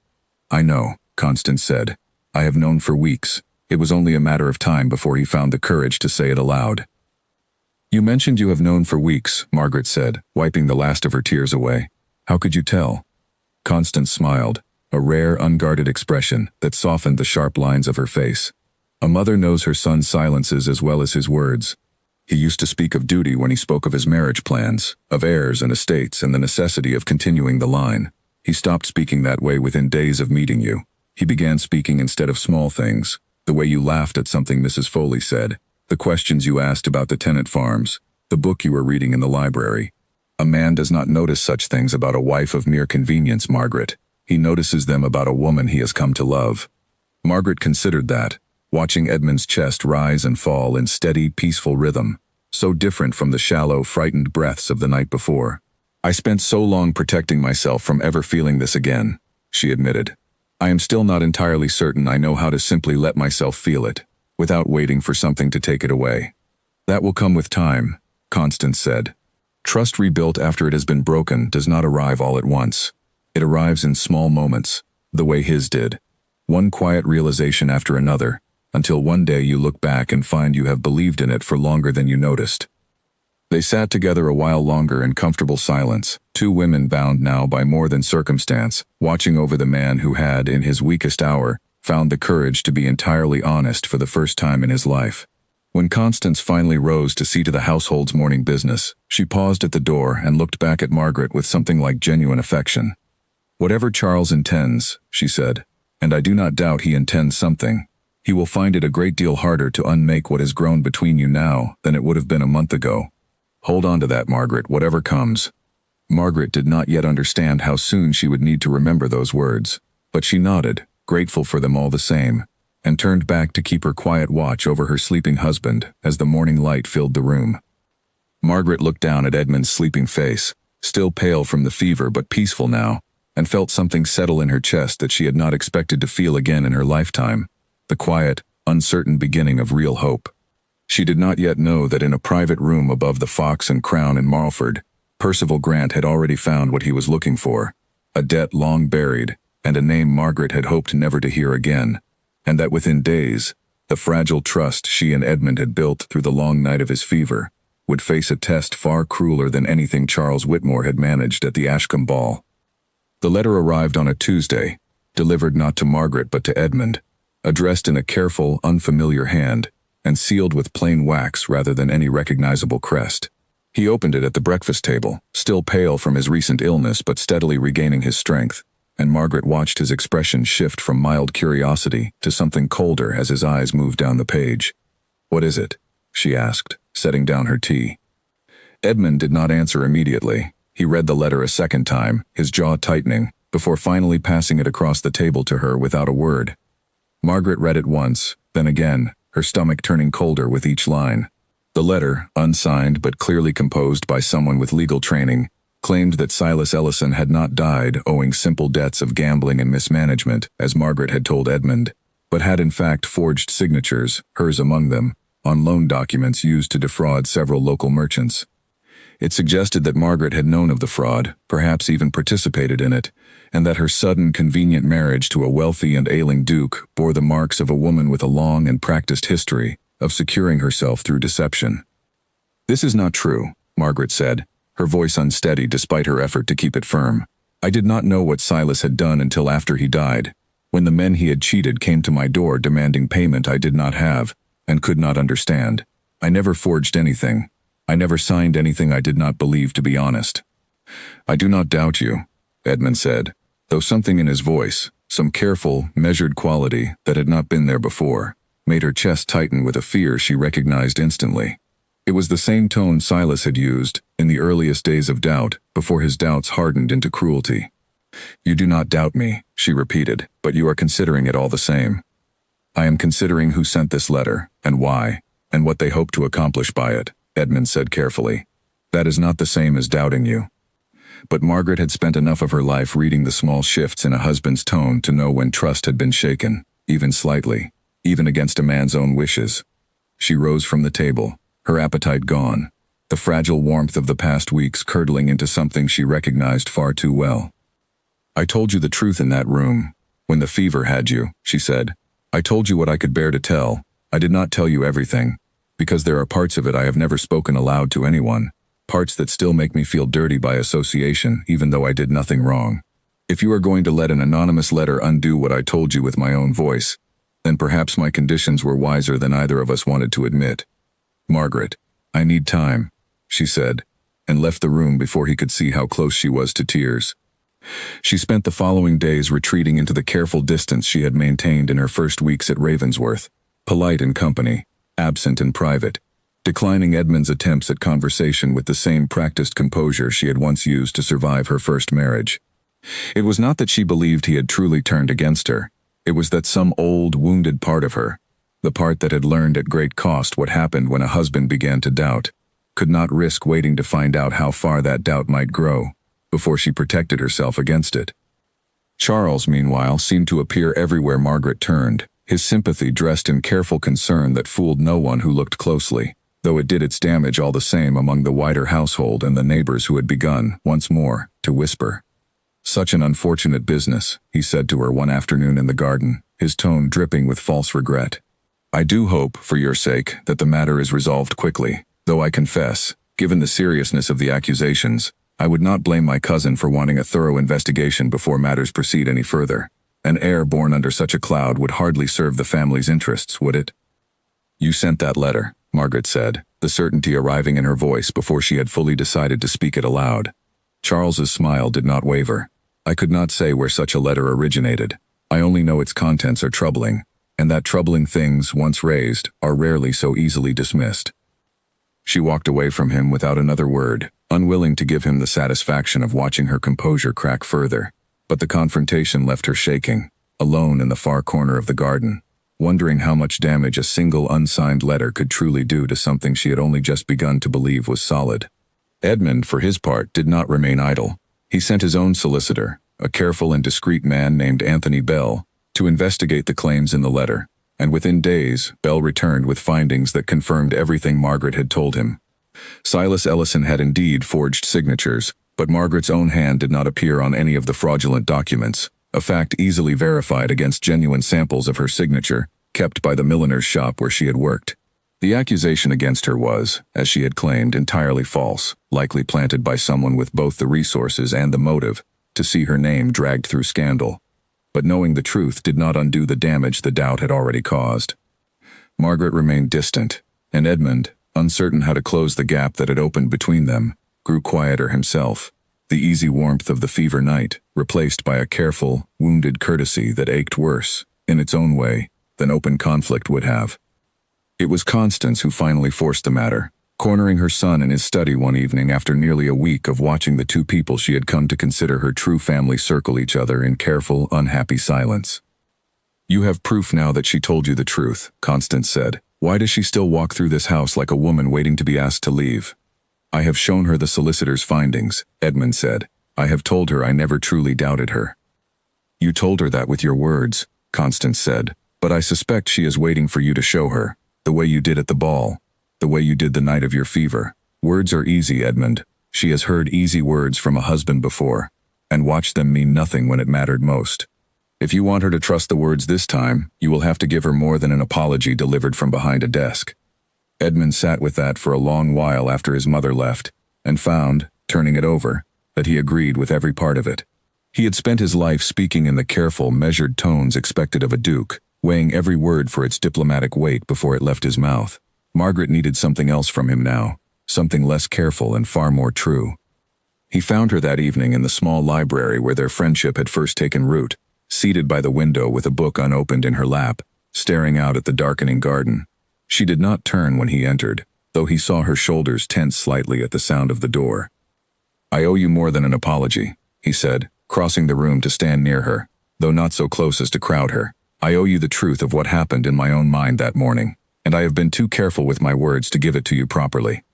"I know," Constance said. "I have known for weeks. It was only a matter of time before he found the courage to say it aloud." "You mentioned you have known for weeks," Margaret said, wiping the last of her tears away. "How could you tell?" Constance smiled, a rare, unguarded expression that softened the sharp lines of her face. "A mother knows her son's silences as well as his words. He used to speak of duty when he spoke of his marriage plans, of heirs and estates and the necessity of continuing the line. He stopped speaking that way within days of meeting you. He began speaking instead of small things, the way you laughed at something Mrs. Foley said, the questions you asked about the tenant farms, the book you were reading in the library. A man does not notice such things about a wife of mere convenience, Margaret. He notices them about a woman he has come to love." Margaret considered that, watching Edmund's chest rise and fall in steady, peaceful rhythm, so different from the shallow, frightened breaths of the night before. "I spent so long protecting myself from ever feeling this again," she admitted. "I am still not entirely certain I know how to simply let myself feel it, without waiting for something to take it away." "That will come with time," Constance said. "Trust rebuilt after it has been broken does not arrive all at once. It arrives in small moments, the way his did. One quiet realization after another, until one day you look back and find you have believed in it for longer than you noticed." They sat together a while longer in comfortable silence, two women bound now by more than circumstance, watching over the man who had, in his weakest hour, found the courage to be entirely honest for the first time in his life. When Constance finally rose to see to the household's morning business, she paused at the door and looked back at Margaret with something like genuine affection. "Whatever Charles intends," she said, "and I do not doubt he intends something, he will find it a great deal harder to unmake what has grown between you now than it would have been a month ago. Hold on to that, Margaret, whatever comes." Margaret did not yet understand how soon she would need to remember those words, but she nodded, grateful for them all the same, and turned back to keep her quiet watch over her sleeping husband as the morning light filled the room. Margaret looked down at Edmund's sleeping face, still pale from the fever but peaceful now, and felt something settle in her chest that she had not expected to feel again in her lifetime, the quiet, uncertain beginning of real hope. She did not yet know that in a private room above the Fox and Crown in Marlford, Percival Grant had already found what he was looking for, a debt long buried, and a name Margaret had hoped never to hear again, and that within days, the fragile trust she and Edmund had built through the long night of his fever would face a test far crueler than anything Charles Whitmore had managed at the Ashcombe ball. The letter arrived on a Tuesday, delivered not to Margaret but to Edmund, addressed in a careful, unfamiliar hand, and sealed with plain wax rather than any recognizable crest. He opened it at the breakfast table, still pale from his recent illness but steadily regaining his strength, and Margaret watched his expression shift from mild curiosity to something colder as his eyes moved down the page. "What is it?" she asked, setting down her tea. Edmund did not answer immediately. He read the letter a second time, his jaw tightening, before finally passing it across the table to her without a word. Margaret read it once, then again, her stomach turning colder with each line. The letter, unsigned but clearly composed by someone with legal training, claimed that Silas Ellison had not died owing simple debts of gambling and mismanagement, as Margaret had told Edmund, but had in fact forged signatures, hers among them, on loan documents used to defraud several local merchants. It suggested that Margaret had known of the fraud, perhaps even participated in it, and that her sudden, convenient marriage to a wealthy and ailing duke bore the marks of a woman with a long and practiced history of securing herself through deception. "This is not true," Margaret said, her voice unsteady despite her effort to keep it firm. "I did not know what Silas had done until after he died. When the men he had cheated came to my door demanding payment I did not have and could not understand. I never forged anything. I never signed anything I did not believe to be honest." "I do not doubt you," Edmund said, though something in his voice, some careful, measured quality that had not been there before, made her chest tighten with a fear she recognized instantly. It was the same tone Silas had used in the earliest days of doubt, before his doubts hardened into cruelty. "You do not doubt me," she repeated, "but you are considering it all the same." "I am considering who sent this letter, and why, and what they hope to accomplish by it," Edmund said carefully. "That is not the same as doubting you." But Margaret had spent enough of her life reading the small shifts in a husband's tone to know when trust had been shaken, even slightly, even against a man's own wishes. She rose from the table, her appetite gone, the fragile warmth of the past weeks curdling into something she recognized far too well. "I told you the truth in that room, when the fever had you," she said. "I told you what I could bear to tell. I did not tell you everything, because there are parts of it I have never spoken aloud to anyone, parts that still make me feel dirty by association, even though I did nothing wrong. If you are going to let an anonymous letter undo what I told you with my own voice, then perhaps my conditions were wiser than either of us wanted to admit. Margaret, I need time," she said, and left the room before he could see how close she was to tears. She spent the following days retreating into the careful distance she had maintained in her first weeks at Ravensworth, polite in company, absent in private, declining Edmund's attempts at conversation with the same practiced composure she had once used to survive her first marriage. It was not that she believed he had truly turned against her. It was that some old, wounded part of her, the part that had learned at great cost what happened when a husband began to doubt, could not risk waiting to find out how far that doubt might grow before she protected herself against it. Charles, meanwhile, seemed to appear everywhere Margaret turned, his sympathy dressed in careful concern that fooled no one who looked closely, though it did its damage all the same among the wider household and the neighbors who had begun, once more, to whisper. "Such an unfortunate business," he said to her one afternoon in the garden, his tone dripping with false regret. "I do hope, for your sake, that the matter is resolved quickly, though I confess, given the seriousness of the accusations, I would not blame my cousin for wanting a thorough investigation before matters proceed any further. An heir born under such a cloud would hardly serve the family's interests, would it?" "You sent that letter," Margaret said, the certainty arriving in her voice before she had fully decided to speak it aloud. Charles's smile did not waver. "I could not say where such a letter originated. I only know its contents are troubling, and that troubling things, once raised, are rarely so easily dismissed." She walked away from him without another word, unwilling to give him the satisfaction of watching her composure crack further. But the confrontation left her shaking, alone in the far corner of the garden, wondering how much damage a single unsigned letter could truly do to something she had only just begun to believe was solid. Edmund, for his part, did not remain idle. He sent his own solicitor, a careful and discreet man named Anthony Bell, to investigate the claims in the letter, and within days, Bell returned with findings that confirmed everything Margaret had told him. Silas Ellison had indeed forged signatures, but Margaret's own hand did not appear on any of the fraudulent documents, a fact easily verified against genuine samples of her signature, kept by the milliner's shop where she had worked. The accusation against her was, as she had claimed, entirely false, likely planted by someone with both the resources and the motive to see her name dragged through scandal. But knowing the truth did not undo the damage the doubt had already caused. Margaret remained distant, and Edmund, uncertain how to close the gap that had opened between them, grew quieter himself, the easy warmth of the fever night replaced by a careful, wounded courtesy that ached worse, in its own way, than open conflict would have. It was Constance who finally forced the matter, cornering her son in his study one evening after nearly a week of watching the two people she had come to consider her true family circle each other in careful, unhappy silence. "You have proof now that she told you the truth," Constance said. "Why does she still walk through this house like a woman waiting to be asked to leave?" "I have shown her the solicitor's findings," Edmund said. "I have told her I never truly doubted her." "You told her that with your words," Constance said, "but I suspect she is waiting for you to show her, the way you did at the ball, the way you did the night of your fever, Words are easy, Edmund. She has heard easy words from a husband before, and watched them mean nothing when it mattered most. If you want her to trust the words this time, you will have to give her more than an apology delivered from behind a desk. Edmund sat with that for a long while after his mother left, and found, turning it over, that he agreed with every part of it. He had spent his life speaking in the careful, measured tones expected of a duke, weighing every word for its diplomatic weight before it left his mouth. Margaret needed something else from him now, something less careful and far more true. He found her that evening in the small library where their friendship had first taken root, seated by the window with a book unopened in her lap, staring out at the darkening garden. She did not turn when he entered, though he saw her shoulders tense slightly at the sound of the door. "I owe you more than an apology," he said, crossing the room to stand near her, though not so close as to crowd her. "I owe you the truth of what happened in my own mind that morning, and I have been too careful with my words to give it to you properly."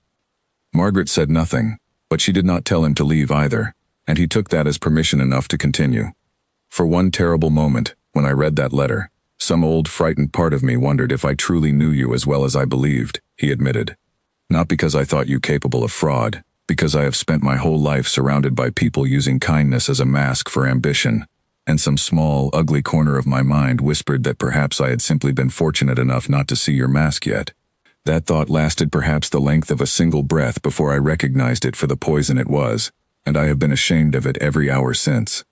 Margaret said nothing, but she did not tell him to leave either, and he took that as permission enough to continue. "For one terrible moment, when I read that letter, some old frightened part of me wondered if I truly knew you as well as I believed," he admitted. "Not because I thought you capable of fraud, because I have spent my whole life surrounded by people using kindness as a mask for ambition, and some small, ugly corner of my mind whispered that perhaps I had simply been fortunate enough not to see your mask yet. That thought lasted perhaps the length of a single breath before I recognized it for the poison it was, and I have been ashamed of it every hour since."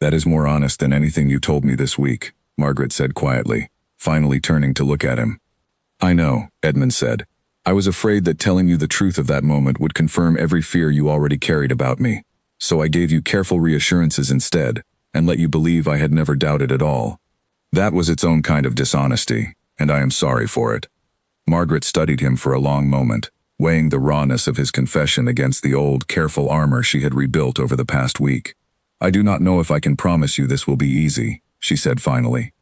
"That is more honest than anything you told me this week," Margaret said quietly, finally turning to look at him. "I know," Edmund said. "I was afraid that telling you the truth of that moment would confirm every fear you already carried about me, so I gave you careful reassurances instead, and let you believe I had never doubted at all. That was its own kind of dishonesty, and I am sorry for it." Margaret studied him for a long moment, weighing the rawness of his confession against the old, careful armor she had rebuilt over the past week. "I do not know if I can promise you this will be easy," she said finally.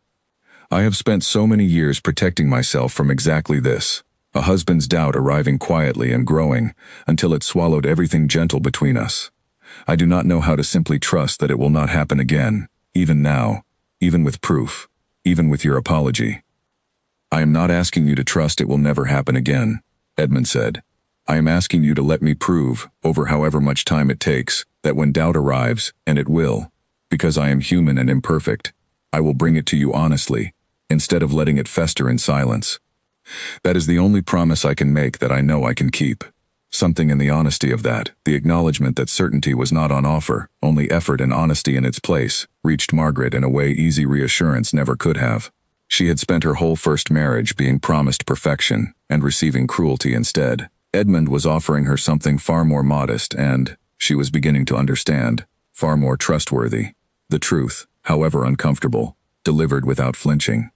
"I have spent so many years protecting myself from exactly this, a husband's doubt arriving quietly and growing until it swallowed everything gentle between us. I do not know how to simply trust that it will not happen again, even now, even with proof, even with your apology." "I am not asking you to trust it will never happen again," Edmund said. "I am asking you to let me prove, over however much time it takes, that when doubt arrives, and it will, because I am human and imperfect, I will bring it to you honestly, instead of letting it fester in silence. That is the only promise I can make that I know I can keep." Something in the honesty of that, the acknowledgement that certainty was not on offer, only effort and honesty in its place, reached Margaret in a way easy reassurance never could have. She had spent her whole first marriage being promised perfection and receiving cruelty instead. Edmund was offering her something far more modest and, she was beginning to understand, far more trustworthy. The truth, however uncomfortable, delivered without flinching.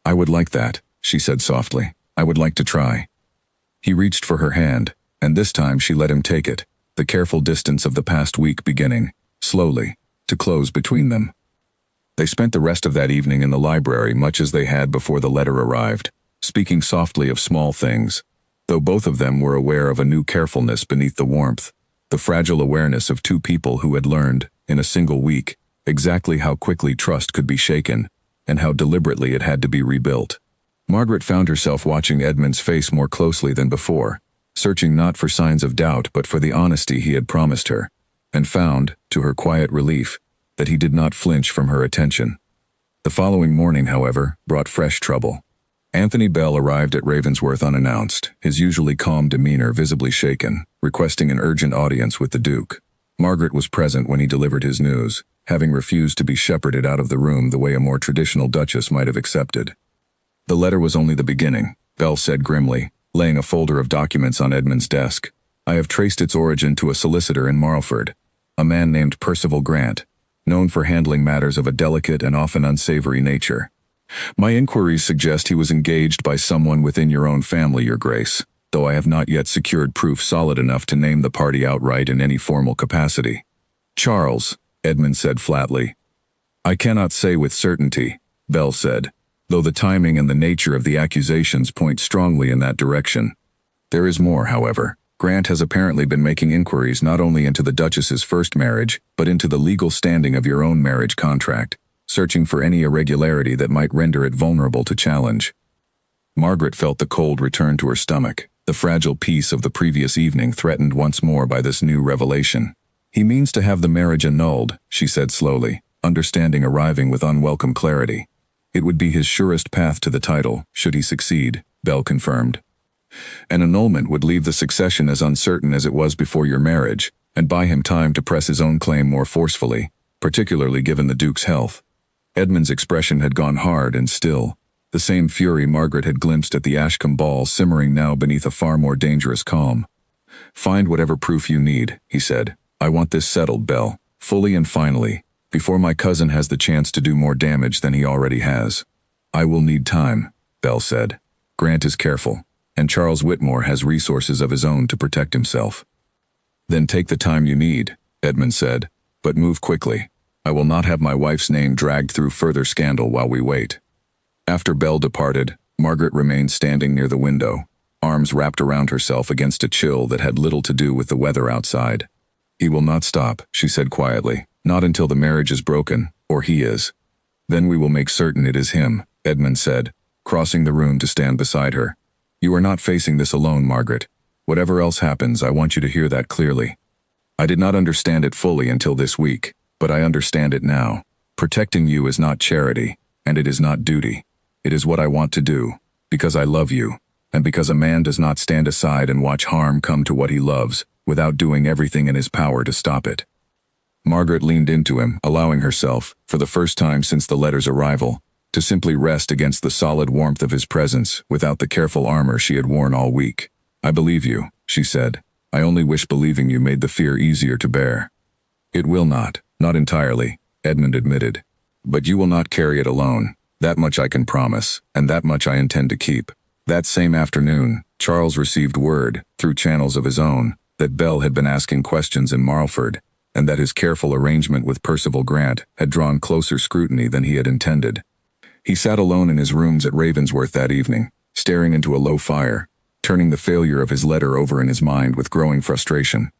"I would like that," she said softly. "I would like to try." He reached for her hand, and this time she let him take it, the careful distance of the past week beginning, slowly, to close between them. They spent the rest of that evening in the library much as they had before the letter arrived, speaking softly of small things, though both of them were aware of a new carefulness beneath the warmth, the fragile awareness of two people who had learned, in a single week, exactly how quickly trust could be shaken, and how deliberately it had to be rebuilt. Margaret found herself watching Edmund's face more closely than before, searching not for signs of doubt but for the honesty he had promised her, and found, to her quiet relief, that he did not flinch from her attention. The following morning, however, brought fresh trouble. Anthony Bell arrived at Ravensworth unannounced, his usually calm demeanor visibly shaken, requesting an urgent audience with the Duke. Margaret was present when he delivered his news, having refused to be shepherded out of the room the way a more traditional duchess might have accepted. "The letter was only the beginning," Bell said grimly, laying a folder of documents on Edmund's desk. "I have traced its origin to a solicitor in Marlford, a man named Percival Grant, known for handling matters of a delicate and often unsavory nature. My inquiries suggest he was engaged by someone within your own family, Your Grace, though I have not yet secured proof solid enough to name the party outright in any formal capacity." "Charles," Edmund said flatly. "I cannot say with certainty," Bell said, "though the timing and the nature of the accusations point strongly in that direction. There is more, however. Grant has apparently been making inquiries not only into the Duchess's first marriage, but into the legal standing of your own marriage contract, searching for any irregularity that might render it vulnerable to challenge." Margaret felt the cold return to her stomach. the fragile peace of the previous evening threatened once more by this new revelation. "He means to have the marriage annulled," she said slowly, understanding arriving with unwelcome clarity. "It would be his surest path to the title, should he succeed," Belle confirmed. "An annulment would leave the succession as uncertain as it was before your marriage, and buy him time to press his own claim more forcefully, particularly given the Duke's health." Edmund's expression had gone hard and still, the same fury Margaret had glimpsed at the Ashcombe ball simmering now beneath a far more dangerous calm. "Find whatever proof you need," he said. "I want this settled, Belle, fully and finally, before my cousin has the chance to do more damage than he already has." "I will need time," Belle said. "Grant is careful, and Charles Whitmore has resources of his own to protect himself." "Then take the time you need," Edmund said, "but move quickly. I will not have my wife's name dragged through further scandal while we wait." After Belle departed, Margaret remained standing near the window, arms wrapped around herself against a chill that had little to do with the weather outside. "He will not stop," she said quietly, "not until the marriage is broken, or he is." "Then we will make certain it is him," Edmund said, crossing the room to stand beside her. "You are not facing this alone, Margaret. Whatever else happens, I want you to hear that clearly. I did not understand it fully until this week, but I understand it now. Protecting you is not charity, and it is not duty. It is what I want to do, because I love you, and because a man does not stand aside and watch harm come to what he loves, without doing everything in his power to stop it." Margaret leaned into him, allowing herself, for the first time since the letter's arrival, to simply rest against the solid warmth of his presence without the careful armor she had worn all week. "I believe you," she said. "I only wish believing you made the fear easier to bear." "It will not entirely," Edmund admitted. "But you will not carry it alone. That much I can promise, and that much I intend to keep." That same afternoon, Charles received word, through channels of his own, that Belle had been asking questions in Marlford, and that his careful arrangement with Percival Grant had drawn closer scrutiny than he had intended. He sat alone in his rooms at Ravensworth that evening, staring into a low fire, turning the failure of his letter over in his mind with growing frustration.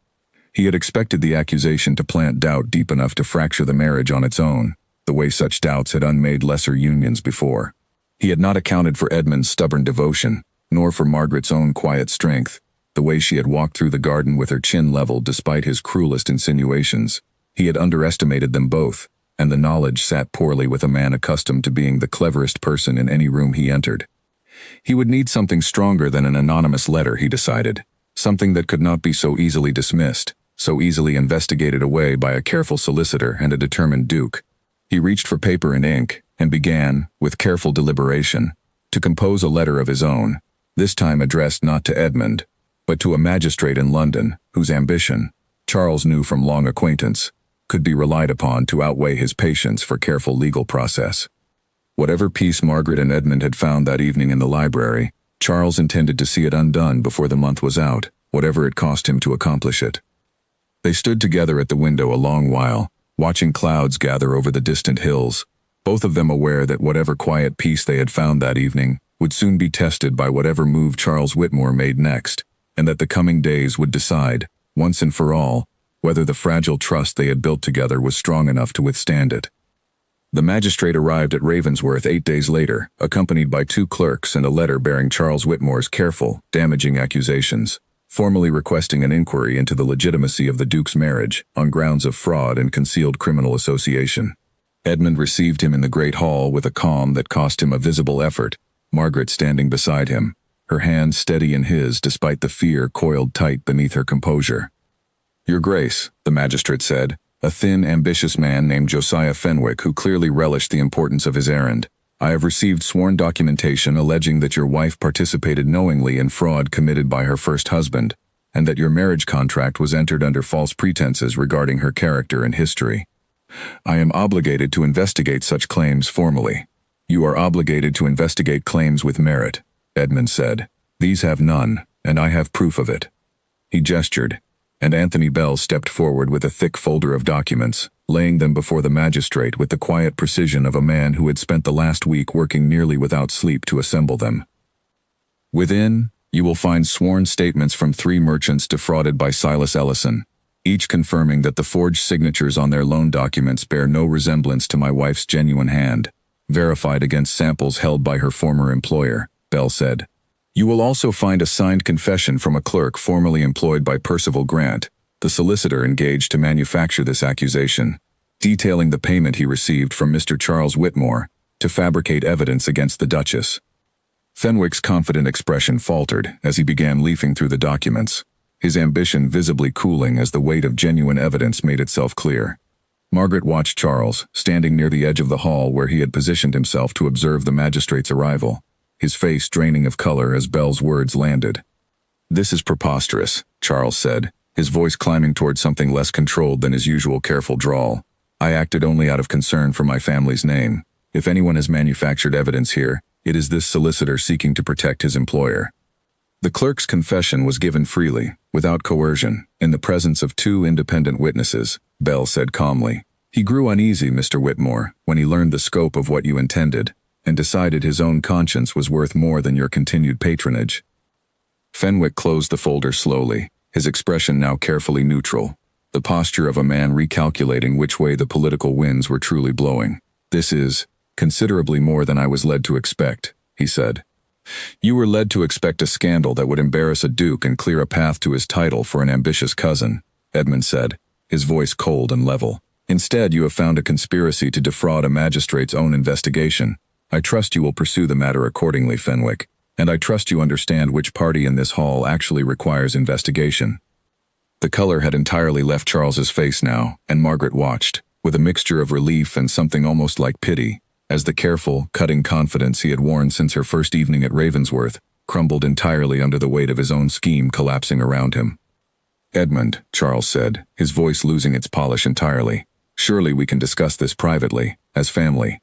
He had expected the accusation to plant doubt deep enough to fracture the marriage on its own, the way such doubts had unmade lesser unions before. He had not accounted for Edmund's stubborn devotion, nor for Margaret's own quiet strength, the way she had walked through the garden with her chin leveled despite his cruelest insinuations. He had underestimated them both, and the knowledge sat poorly with a man accustomed to being the cleverest person in any room he entered. He would need something stronger than an anonymous letter, he decided, something that could not be so easily dismissed, so easily investigated away by a careful solicitor and a determined duke. He reached for paper and ink, and began, with careful deliberation, to compose a letter of his own, this time addressed not to Edmund, but to a magistrate in London, whose ambition, Charles knew from long acquaintance, could be relied upon to outweigh his patience for careful legal process. Whatever peace Margaret and Edmund had found that evening in the library, Charles intended to see it undone before the month was out, whatever it cost him to accomplish it. They stood together at the window a long while, watching clouds gather over the distant hills, both of them aware that whatever quiet peace they had found that evening would soon be tested by whatever move Charles Whitmore made next, and that the coming days would decide, once and for all, whether the fragile trust they had built together was strong enough to withstand it. The magistrate arrived at Ravensworth 8 days later, accompanied by 2 clerks and a letter bearing Charles Whitmore's careful, damaging accusations, formally requesting an inquiry into the legitimacy of the Duke's marriage on grounds of fraud and concealed criminal association. Edmund received him in the great hall with a calm that cost him a visible effort, Margaret standing beside him, her hand steady in his despite the fear coiled tight beneath her composure. "Your Grace," the magistrate said, a thin, ambitious man named Josiah Fenwick who clearly relished the importance of his errand, "I have received sworn documentation alleging that your wife participated knowingly in fraud committed by her first husband, and that your marriage contract was entered under false pretenses regarding her character and history. I am obligated to investigate such claims formally." "You are obligated to investigate claims with merit," Edmund said. "These have none, and I have proof of it." He gestured, and Anthony Bell stepped forward with a thick folder of documents, laying them before the magistrate with the quiet precision of a man who had spent the last week working nearly without sleep to assemble them. "Within, you will find sworn statements from 3 merchants defrauded by Silas Ellison, each confirming that the forged signatures on their loan documents bear no resemblance to my wife's genuine hand, verified against samples held by her former employer," Bell said. You will also find a signed confession from a clerk formerly employed by Percival Grant, the solicitor engaged to manufacture this accusation, detailing the payment he received from Mr. Charles Whitmore to fabricate evidence against the Duchess. Fenwick's confident expression faltered as he began leafing through the documents, his ambition visibly cooling as the weight of genuine evidence made itself clear. Margaret watched Charles, standing near the edge of the hall where he had positioned himself to observe the magistrate's arrival, his face draining of color as Bell's words landed. "This is preposterous," Charles said, his voice climbing toward something less controlled than his usual careful drawl. "I acted only out of concern for my family's name. If anyone has manufactured evidence here, it is this solicitor seeking to protect his employer." The clerk's confession was given freely, without coercion, in the presence of two independent witnesses, Bell said calmly. "He grew uneasy, Mr. Whitmore, when he learned the scope of what you intended, and decided his own conscience was worth more than your continued patronage." Fenwick closed the folder slowly, his expression now carefully neutral, the posture of a man recalculating which way the political winds were truly blowing. "This is considerably more than I was led to expect," he said. "You were led to expect a scandal that would embarrass a duke and clear a path to his title for an ambitious cousin," Edmund said, his voice cold and level. "Instead, you have found a conspiracy to defraud a magistrate's own investigation. I trust you will pursue the matter accordingly, Fenwick, and I trust you understand which party in this hall actually requires investigation." The color had entirely left Charles's face now, and Margaret watched, with a mixture of relief and something almost like pity, as the careful, cutting confidence he had worn since her first evening at Ravensworth crumbled entirely under the weight of his own scheme collapsing around him. "Edmund," Charles said, his voice losing its polish entirely, "surely we can discuss this privately, as family.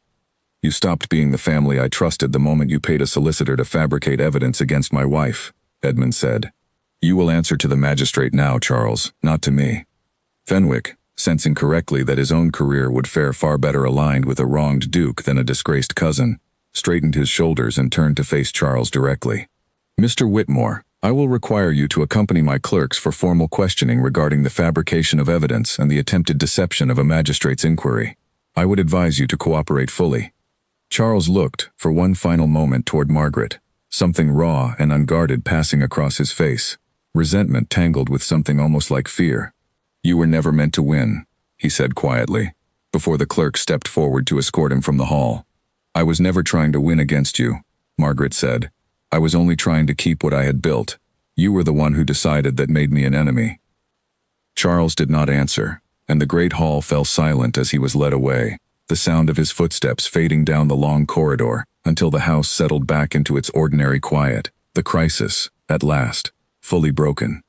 You stopped being the family I trusted the moment you paid a solicitor to fabricate evidence against my wife," Edmund said. "You will answer to the magistrate now, Charles, not to me." Fenwick, sensing correctly that his own career would fare far better aligned with a wronged duke than a disgraced cousin, straightened his shoulders and turned to face Charles directly. "Mr. Whitmore, I will require you to accompany my clerks for formal questioning regarding the fabrication of evidence and the attempted deception of a magistrate's inquiry. I would advise you to cooperate fully." Charles looked, for one final moment, toward Margaret, something raw and unguarded passing across his face, resentment tangled with something almost like fear. "You were never meant to win," he said quietly, before the clerk stepped forward to escort him from the hall. "I was never trying to win against you," Margaret said. "I was only trying to keep what I had built. You were the one who decided that made me an enemy." Charles did not answer, and the great hall fell silent as he was led away, the sound of his footsteps fading down the long corridor until the house settled back into its ordinary quiet, the crisis, at last, fully broken.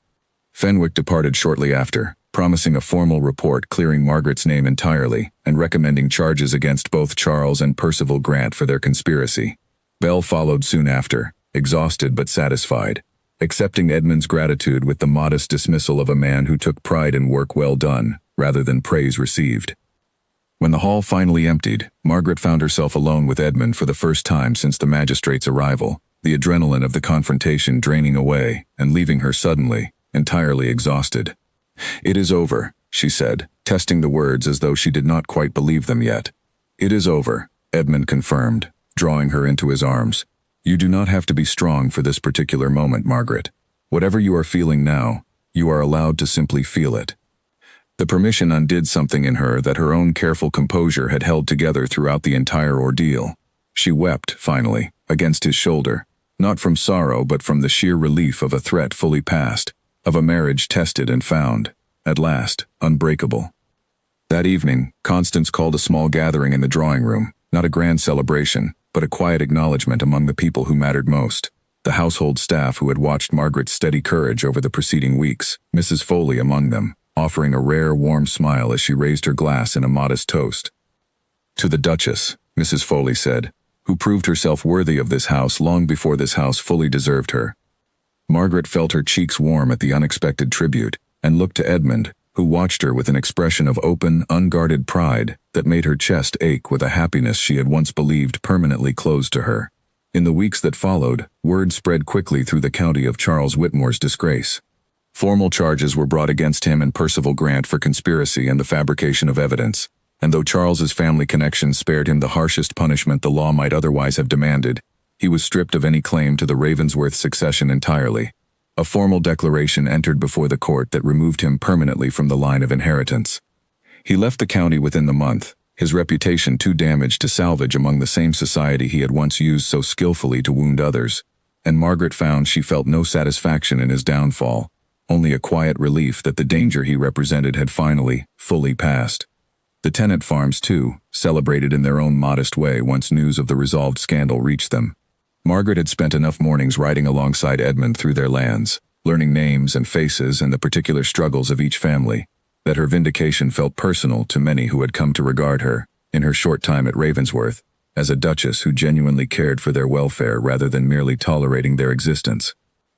Fenwick departed shortly after, promising a formal report clearing Margaret's name entirely and recommending charges against both Charles and Percival Grant for their conspiracy. Bell followed soon after, exhausted but satisfied, accepting Edmund's gratitude with the modest dismissal of a man who took pride in work well done, rather than praise received. When the hall finally emptied, Margaret found herself alone with Edmund for the first time since the magistrate's arrival, the adrenaline of the confrontation draining away and leaving her suddenly, entirely exhausted. "It is over," she said, testing the words as though she did not quite believe them yet. "It is over," Edmund confirmed, drawing her into his arms. "You do not have to be strong for this particular moment, Margaret. Whatever you are feeling now, you are allowed to simply feel it." The permission undid something in her that her own careful composure had held together throughout the entire ordeal. She wept, finally, against his shoulder, not from sorrow but from the sheer relief of a threat fully past, of a marriage tested and found, at last, unbreakable. That evening, Constance called a small gathering in the drawing room, not a grand celebration, but a quiet acknowledgement among the people who mattered most. The household staff who had watched Margaret's steady courage over the preceding weeks, Mrs. Foley among them, offering a rare, warm smile as she raised her glass in a modest toast. "To the Duchess," Mrs. Foley said, "who proved herself worthy of this house long before this house fully deserved her." Margaret felt her cheeks warm at the unexpected tribute, and looked to Edmund, who watched her with an expression of open, unguarded pride that made her chest ache with a happiness she had once believed permanently closed to her. In the weeks that followed, word spread quickly through the county of Charles Whitmore's disgrace. Formal charges were brought against him and Percival Grant for conspiracy and the fabrication of evidence, and though Charles's family connections spared him the harshest punishment the law might otherwise have demanded, He was stripped of any claim to the Ravensworth succession entirely. A formal declaration entered before the court that removed him permanently from the line of inheritance. He left the county within the month, his reputation too damaged to salvage among the same society he had once used so skillfully to wound others, and Margaret found she felt no satisfaction in his downfall, only a quiet relief that the danger he represented had finally, fully passed. The tenant farms, too, celebrated in their own modest way once news of the resolved scandal reached them. Margaret had spent enough mornings riding alongside Edmund through their lands, learning names and faces and the particular struggles of each family, that her vindication felt personal to many who had come to regard her, in her short time at Ravensworth, as a duchess who genuinely cared for their welfare rather than merely tolerating their existence.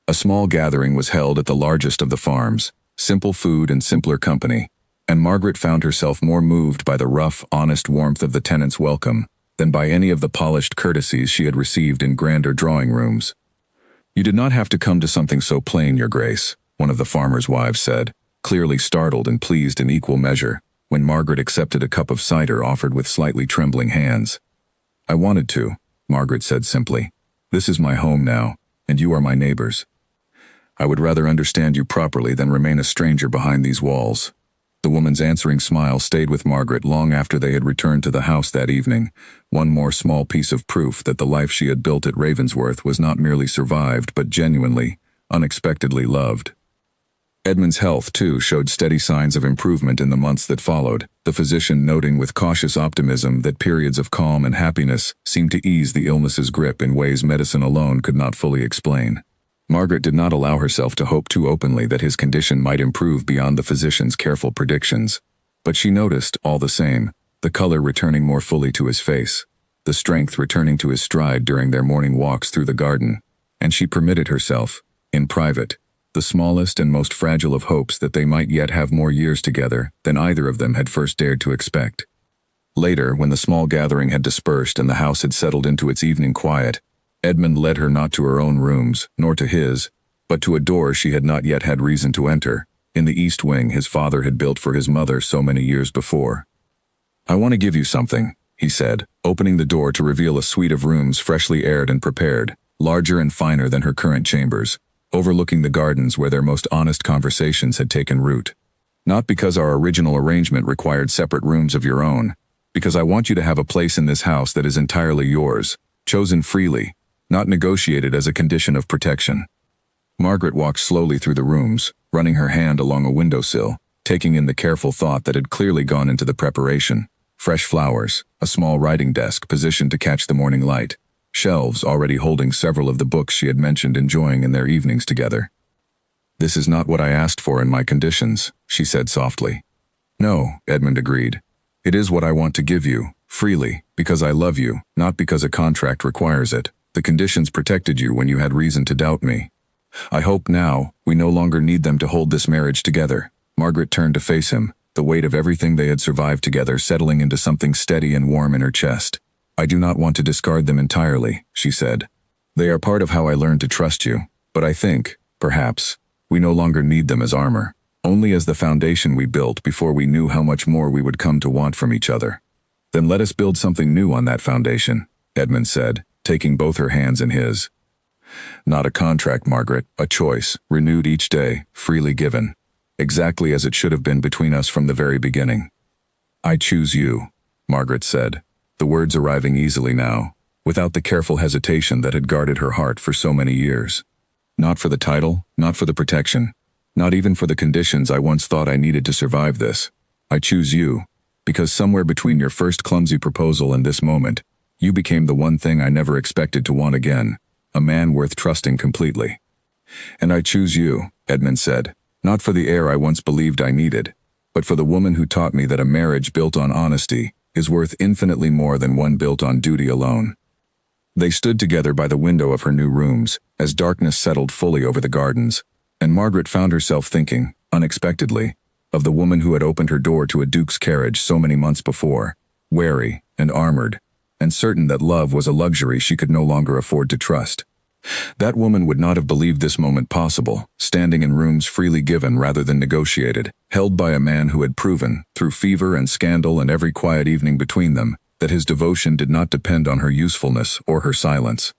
A small gathering was held at the largest of the farms, simple food and simpler company, and Margaret found herself more moved by the rough, honest warmth of the tenants' welcome than by any of the polished courtesies she had received in grander drawing rooms. "You did not have to come to something so plain, Your Grace," one of the farmers' wives said, clearly startled and pleased in equal measure, when Margaret accepted a cup of cider offered with slightly trembling hands. "I wanted to," Margaret said simply. "This is my home now, and you are my neighbors. I would rather understand you properly than remain a stranger behind these walls." The woman's answering smile stayed with Margaret long after they had returned to the house that evening, one more small piece of proof that the life she had built at Ravensworth was not merely survived but genuinely, unexpectedly loved. Edmund's health, too, showed steady signs of improvement in the months that followed, the physician noting with cautious optimism that periods of calm and happiness seemed to ease the illness's grip in ways medicine alone could not fully explain. Margaret did not allow herself to hope too openly that his condition might improve beyond the physician's careful predictions, but she noticed, all the same, the color returning more fully to his face, the strength returning to his stride during their morning walks through the garden, and she permitted herself, in private, the smallest and most fragile of hopes that they might yet have more years together than either of them had first dared to expect. Later, when the small gathering had dispersed and the house had settled into its evening quiet, Edmund led her not to her own rooms, nor to his, but to a door she had not yet had reason to enter, in the east wing his father had built for his mother so many years before. "I want to give you something," he said, opening the door to reveal a suite of rooms freshly aired and prepared, larger and finer than her current chambers, overlooking the gardens where their most honest conversations had taken root. "Not because our original arrangement required separate rooms of your own, because I want you to have a place in this house that is entirely yours, chosen freely, not negotiated as a condition of protection." Margaret walked slowly through the rooms, running her hand along a windowsill, taking in the careful thought that had clearly gone into the preparation. Fresh flowers, a small writing desk positioned to catch the morning light, shelves already holding several of the books she had mentioned enjoying in their evenings together. "This is not what I asked for in my conditions," she said softly. "No," Edmund agreed. "It is what I want to give you, freely, because I love you, not because a contract requires it. The conditions protected you when you had reason to doubt me. I hope now, we no longer need them to hold this marriage together." Margaret turned to face him, the weight of everything they had survived together settling into something steady and warm in her chest. "I do not want to discard them entirely," she said. "They are part of how I learned to trust you, but I think, perhaps, we no longer need them as armor, only as the foundation we built before we knew how much more we would come to want from each other." "Then let us build something new on that foundation," Edmund said, taking both her hands in his. "Not a contract, Margaret, a choice, renewed each day, freely given. Exactly as it should have been between us from the very beginning." "I choose you," Margaret said, the words arriving easily now, without the careful hesitation that had guarded her heart for so many years. "Not for the title, not for the protection, not even for the conditions I once thought I needed to survive this. I choose you, because somewhere between your first clumsy proposal and this moment, you became the one thing I never expected to want again, a man worth trusting completely." "And I choose you," Edmund said, "not for the heir I once believed I needed, but for the woman who taught me that a marriage built on honesty is worth infinitely more than one built on duty alone." They stood together by the window of her new rooms, as darkness settled fully over the gardens, and Margaret found herself thinking, unexpectedly, of the woman who had opened her door to a duke's carriage so many months before, wary and armored, and certain that love was a luxury she could no longer afford to trust. That woman would not have believed this moment possible, standing in rooms freely given rather than negotiated, held by a man who had proven, through fever and scandal and every quiet evening between them, that his devotion did not depend on her usefulness or her silence.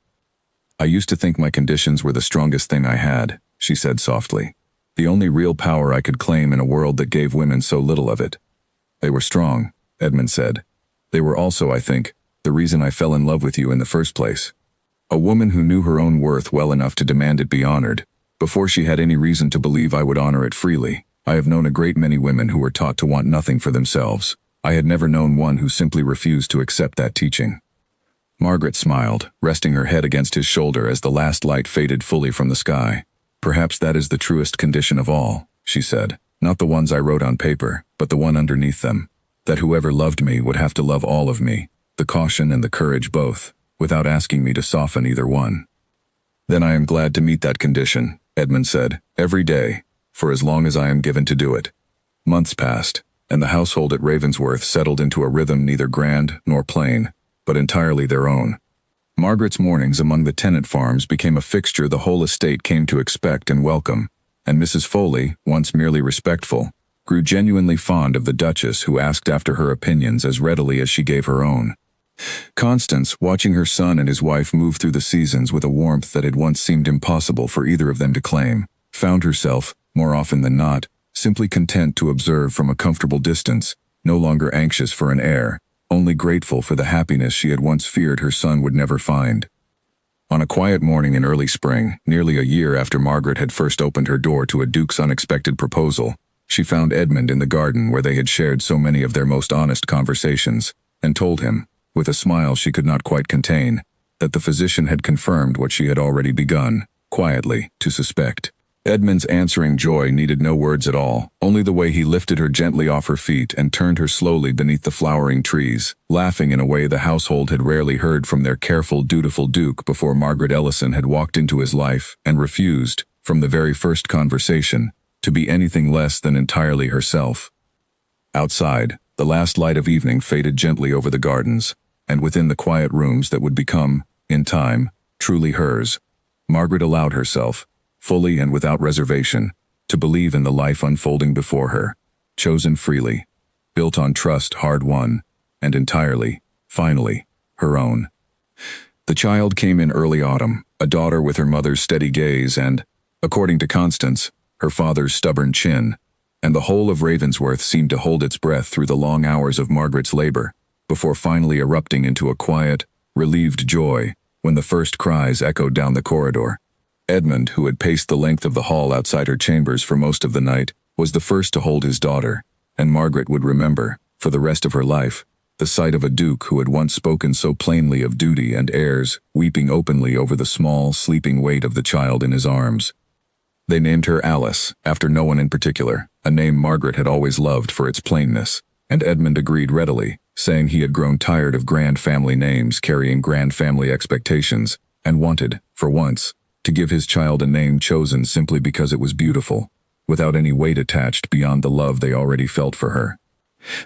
"I used to think my conditions were the strongest thing I had," she said softly. "The only real power I could claim in a world that gave women so little of it." "They were strong," Edmund said. "They were also, I think, the reason I fell in love with you in the first place. A woman who knew her own worth well enough to demand it be honored, before she had any reason to believe I would honor it freely. I have known a great many women who were taught to want nothing for themselves. I had never known one who simply refused to accept that teaching." Margaret smiled, resting her head against his shoulder as the last light faded fully from the sky. "Perhaps that is the truest condition of all," she said. "Not the ones I wrote on paper, but the one underneath them. That whoever loved me would have to love all of me, the caution and the courage both, without asking me to soften either one." "Then I am glad to meet that condition," Edmund said, "every day, for as long as I am given to do it." Months passed, and the household at Ravensworth settled into a rhythm neither grand nor plain, but entirely their own. Margaret's mornings among the tenant farms became a fixture the whole estate came to expect and welcome, and Mrs. Foley, once merely respectful, grew genuinely fond of the Duchess, who asked after her opinions as readily as she gave her own. Constance, watching her son and his wife move through the seasons with a warmth that had once seemed impossible for either of them to claim, found herself, more often than not, simply content to observe from a comfortable distance, no longer anxious for an heir, only grateful for the happiness she had once feared her son would never find. On a quiet morning in early spring, nearly a year after Margaret had first opened her door to a duke's unexpected proposal, she found Edmund in the garden where they had shared so many of their most honest conversations, and told him, with a smile she could not quite contain, that the physician had confirmed what she had already begun, quietly, to suspect. Edmund's answering joy needed no words at all, only the way he lifted her gently off her feet and turned her slowly beneath the flowering trees, laughing in a way the household had rarely heard from their careful, dutiful Duke before Margaret Ellison had walked into his life and refused, from the very first conversation, to be anything less than entirely herself. Outside, the last light of evening faded gently over the gardens, and within the quiet rooms that would become, in time, truly hers, Margaret allowed herself, fully and without reservation, to believe in the life unfolding before her, chosen freely, built on trust hard-won, and entirely, finally, her own. The child came in early autumn, a daughter with her mother's steady gaze and, according to Constance, her father's stubborn chin, and the whole of Ravensworth seemed to hold its breath through the long hours of Margaret's labor, before finally erupting into a quiet, relieved joy when the first cries echoed down the corridor. Edmund, who had paced the length of the hall outside her chambers for most of the night, was the first to hold his daughter, and Margaret would remember, for the rest of her life, the sight of a duke who had once spoken so plainly of duty and heirs, weeping openly over the small, sleeping weight of the child in his arms. They named her Alice, after no one in particular, a name Margaret had always loved for its plainness, and Edmund agreed readily, saying he had grown tired of grand family names carrying grand family expectations, and wanted, for once, to give his child a name chosen simply because it was beautiful, without any weight attached beyond the love they already felt for her.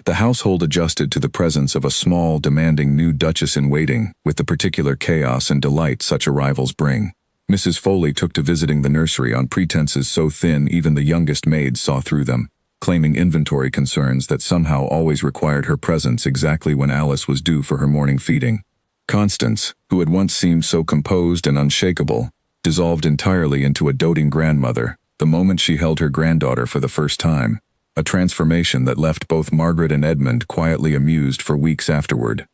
The household adjusted to the presence of a small, demanding new Duchess-in-waiting, with the particular chaos and delight such arrivals bring. Mrs. Foley took to visiting the nursery on pretenses so thin even the youngest maids saw through them, claiming inventory concerns that somehow always required her presence exactly when Alice was due for her morning feeding. Constance, who had once seemed so composed and unshakable, dissolved entirely into a doting grandmother the moment she held her granddaughter for the first time, a transformation that left both Margaret and Edmund quietly amused for weeks afterward.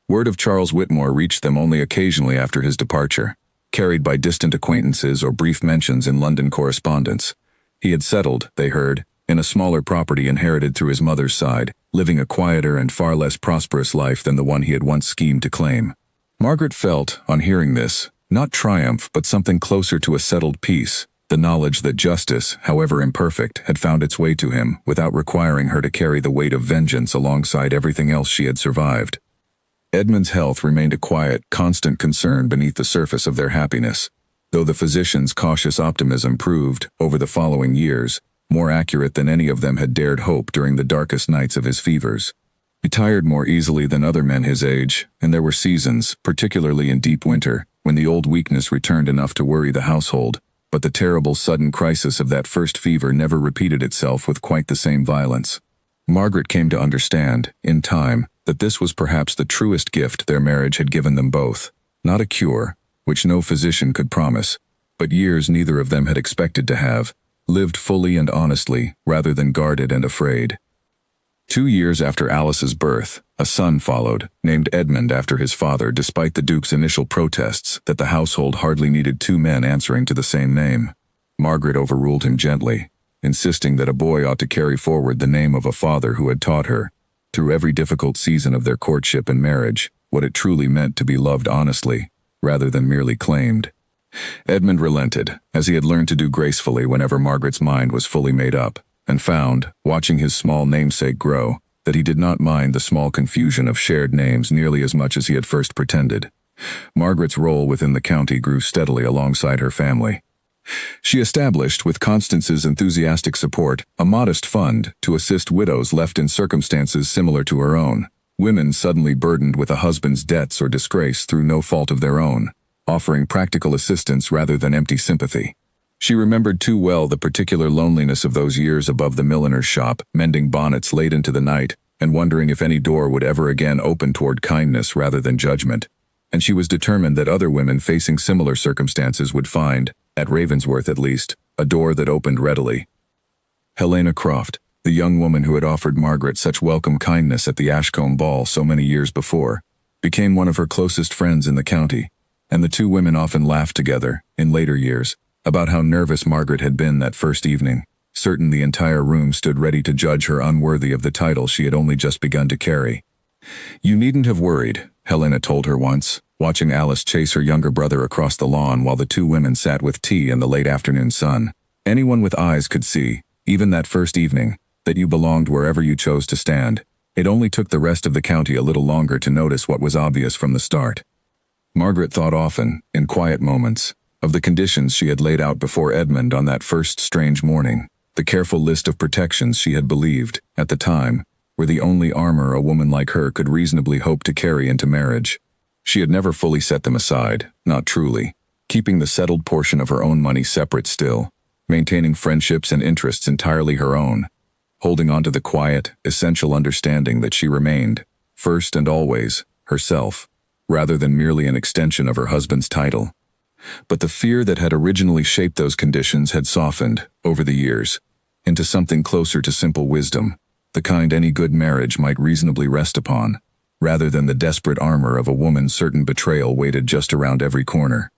Word of Charles Whitmore reached them only occasionally after his departure, carried by distant acquaintances or brief mentions in London correspondence. He had settled, they heard, in a smaller property inherited through his mother's side, living a quieter and far less prosperous life than the one he had once schemed to claim. Margaret felt, on hearing this, not triumph but something closer to a settled peace, the knowledge that justice, however imperfect, had found its way to him without requiring her to carry the weight of vengeance alongside everything else she had survived. Edmund's health remained a quiet, constant concern beneath the surface of their happiness, though the physician's cautious optimism proved, over the following years, more accurate than any of them had dared hope during the darkest nights of his fevers. He tired more easily than other men his age, and there were seasons, particularly in deep winter, when the old weakness returned enough to worry the household, but the terrible sudden crisis of that first fever never repeated itself with quite the same violence. Margaret came to understand, in time, that this was perhaps the truest gift their marriage had given them both. Not a cure, which no physician could promise, but years neither of them had expected to have, lived fully and honestly rather than guarded and afraid. 2 years after Alice's birth, a son followed, named Edmund after his father despite the Duke's initial protests that the household hardly needed 2 men answering to the same name. Margaret overruled him gently, insisting that a boy ought to carry forward the name of a father who had taught her, through every difficult season of their courtship and marriage, what it truly meant to be loved honestly, rather than merely claimed. Edmund relented, as he had learned to do gracefully whenever Margaret's mind was fully made up, and found, watching his small namesake grow, that he did not mind the small confusion of shared names nearly as much as he had first pretended. Margaret's role within the county grew steadily alongside her family. She established, with Constance's enthusiastic support, a modest fund to assist widows left in circumstances similar to her own, women suddenly burdened with a husband's debts or disgrace through no fault of their own, offering practical assistance rather than empty sympathy. She remembered too well the particular loneliness of those years above the milliner's shop, mending bonnets late into the night, and wondering if any door would ever again open toward kindness rather than judgment. And she was determined that other women facing similar circumstances would find, at Ravensworth at least, a door that opened readily. Helena Croft, the young woman who had offered Margaret such welcome kindness at the Ashcombe ball so many years before, became one of her closest friends in the county, and the 2 women often laughed together, in later years, about how nervous Margaret had been that first evening, certain the entire room stood ready to judge her unworthy of the title she had only just begun to carry. "You needn't have worried," Helena told her once, watching Alice chase her younger brother across the lawn while the 2 women sat with tea in the late afternoon sun. "Anyone with eyes could see, even that first evening, that you belonged wherever you chose to stand. It only took the rest of the county a little longer to notice what was obvious from the start." Margaret thought often, in quiet moments, of the conditions she had laid out before Edmund on that first strange morning, the careful list of protections she had believed, at the time, were the only armor a woman like her could reasonably hope to carry into marriage. She had never fully set them aside, not truly, keeping the settled portion of her own money separate still, maintaining friendships and interests entirely her own, holding on to the quiet, essential understanding that she remained, first and always, herself, rather than merely an extension of her husband's title. But the fear that had originally shaped those conditions had softened, over the years, into something closer to simple wisdom, the kind any good marriage might reasonably rest upon, rather than the desperate armor of a woman certain betrayal waited just around every corner.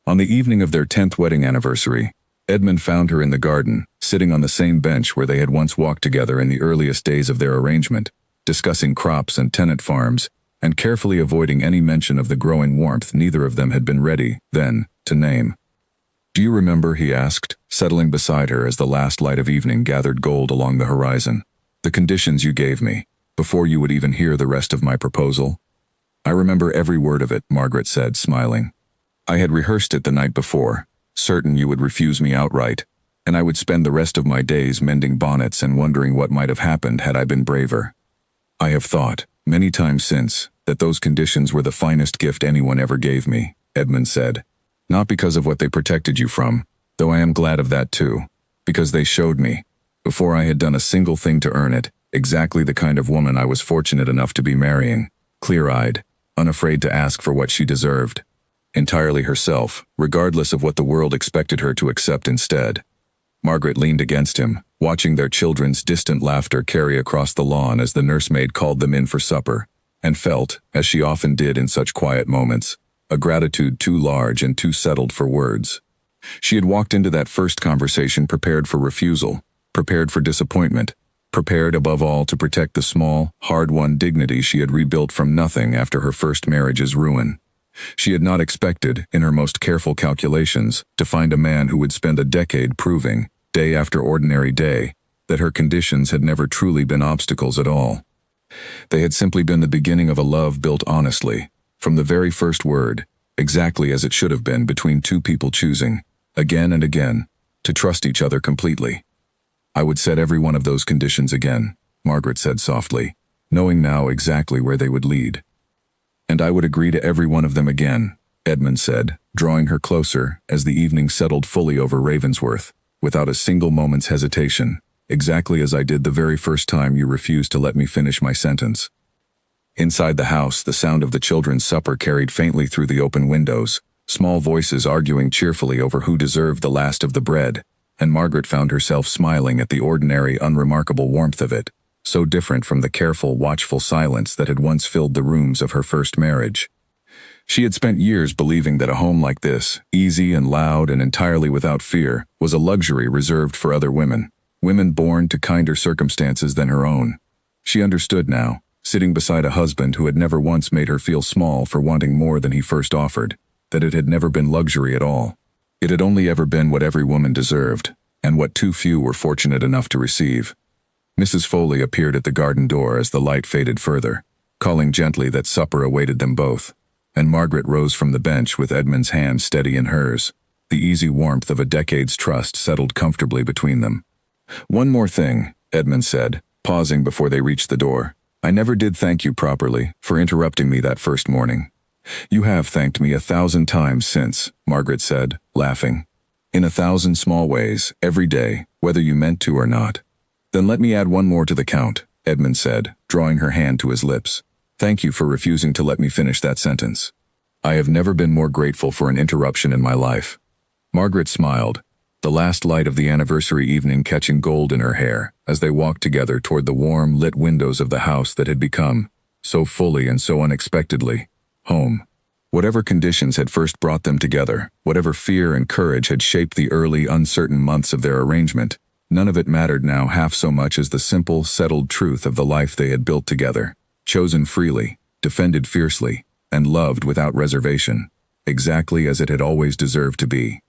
On the evening of their 10th wedding anniversary, Edmund found her in the garden, sitting on the same bench where they had once walked together in the earliest days of their arrangement, discussing crops and tenant farms, and carefully avoiding any mention of the growing warmth neither of them had been ready, then, to name. "Do you remember," he asked, settling beside her as the last light of evening gathered gold along the horizon, "the conditions you gave me, before you would even hear the rest of my proposal?" "I remember every word of it," Margaret said, smiling. "I had rehearsed it the night before, certain you would refuse me outright, and I would spend the rest of my days mending bonnets and wondering what might have happened had I been braver. I have thought, many times since, that those conditions were the finest gift anyone ever gave me," Edmund said. "Not because of what they protected you from, though I am glad of that too, because they showed me, before I had done a single thing to earn it, exactly the kind of woman I was fortunate enough to be marrying, clear-eyed, unafraid to ask for what she deserved, entirely herself, regardless of what the world expected her to accept instead." Margaret leaned against him, watching their children's distant laughter carry across the lawn as the nursemaid called them in for supper, and felt, as she often did in such quiet moments, a gratitude too large and too settled for words. She had walked into that first conversation prepared for refusal, prepared for disappointment, prepared above all to protect the small, hard-won dignity she had rebuilt from nothing after her first marriage's ruin. She had not expected, in her most careful calculations, to find a man who would spend a decade proving, day after ordinary day, that her conditions had never truly been obstacles at all. They had simply been the beginning of a love built honestly, from the very first word, exactly as it should have been between 2 people choosing, again and again, to trust each other completely. "I would set every one of those conditions again," Margaret said softly, knowing now exactly where they would lead. "And I would agree to every one of them again," Edmund said, drawing her closer as the evening settled fully over Ravensworth, without a single moment's hesitation, "exactly as I did the very first time you refused to let me finish my sentence." Inside the house, the sound of the children's supper carried faintly through the open windows, small voices arguing cheerfully over who deserved the last of the bread, and Margaret found herself smiling at the ordinary, unremarkable warmth of it, so different from the careful, watchful silence that had once filled the rooms of her first marriage. She had spent years believing that a home like this, easy and loud and entirely without fear, was a luxury reserved for other women, women born to kinder circumstances than her own. She understood now, sitting beside a husband who had never once made her feel small for wanting more than he first offered, that it had never been luxury at all. It had only ever been what every woman deserved, and what too few were fortunate enough to receive. Mrs. Foley appeared at the garden door as the light faded further, calling gently that supper awaited them both, and Margaret rose from the bench with Edmund's hand steady in hers. The easy warmth of a decade's trust settled comfortably between them. "One more thing," Edmund said, pausing before they reached the door. "I never did thank you properly for interrupting me that first morning." "You have thanked me 1,000 times since," Margaret said, laughing. "In 1,000 small ways, every day, whether you meant to or not." "Then let me add one more to the count," Edmund said, drawing her hand to his lips. "Thank you for refusing to let me finish that sentence. I have never been more grateful for an interruption in my life." Margaret smiled, the last light of the anniversary evening catching gold in her hair as they walked together toward the warm, lit windows of the house that had become, so fully and so unexpectedly, home. Whatever conditions had first brought them together, whatever fear and courage had shaped the early, uncertain months of their arrangement, none of it mattered now half so much as the simple, settled truth of the life they had built together, chosen freely, defended fiercely, and loved without reservation, exactly as it had always deserved to be.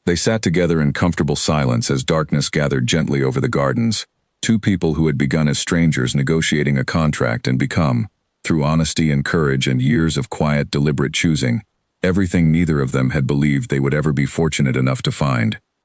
They sat together in comfortable silence as darkness gathered gently over the gardens, two people who had begun as strangers negotiating a contract and become, through honesty and courage and years of quiet, deliberate choosing, everything neither of them had believed they would ever be fortunate enough to find.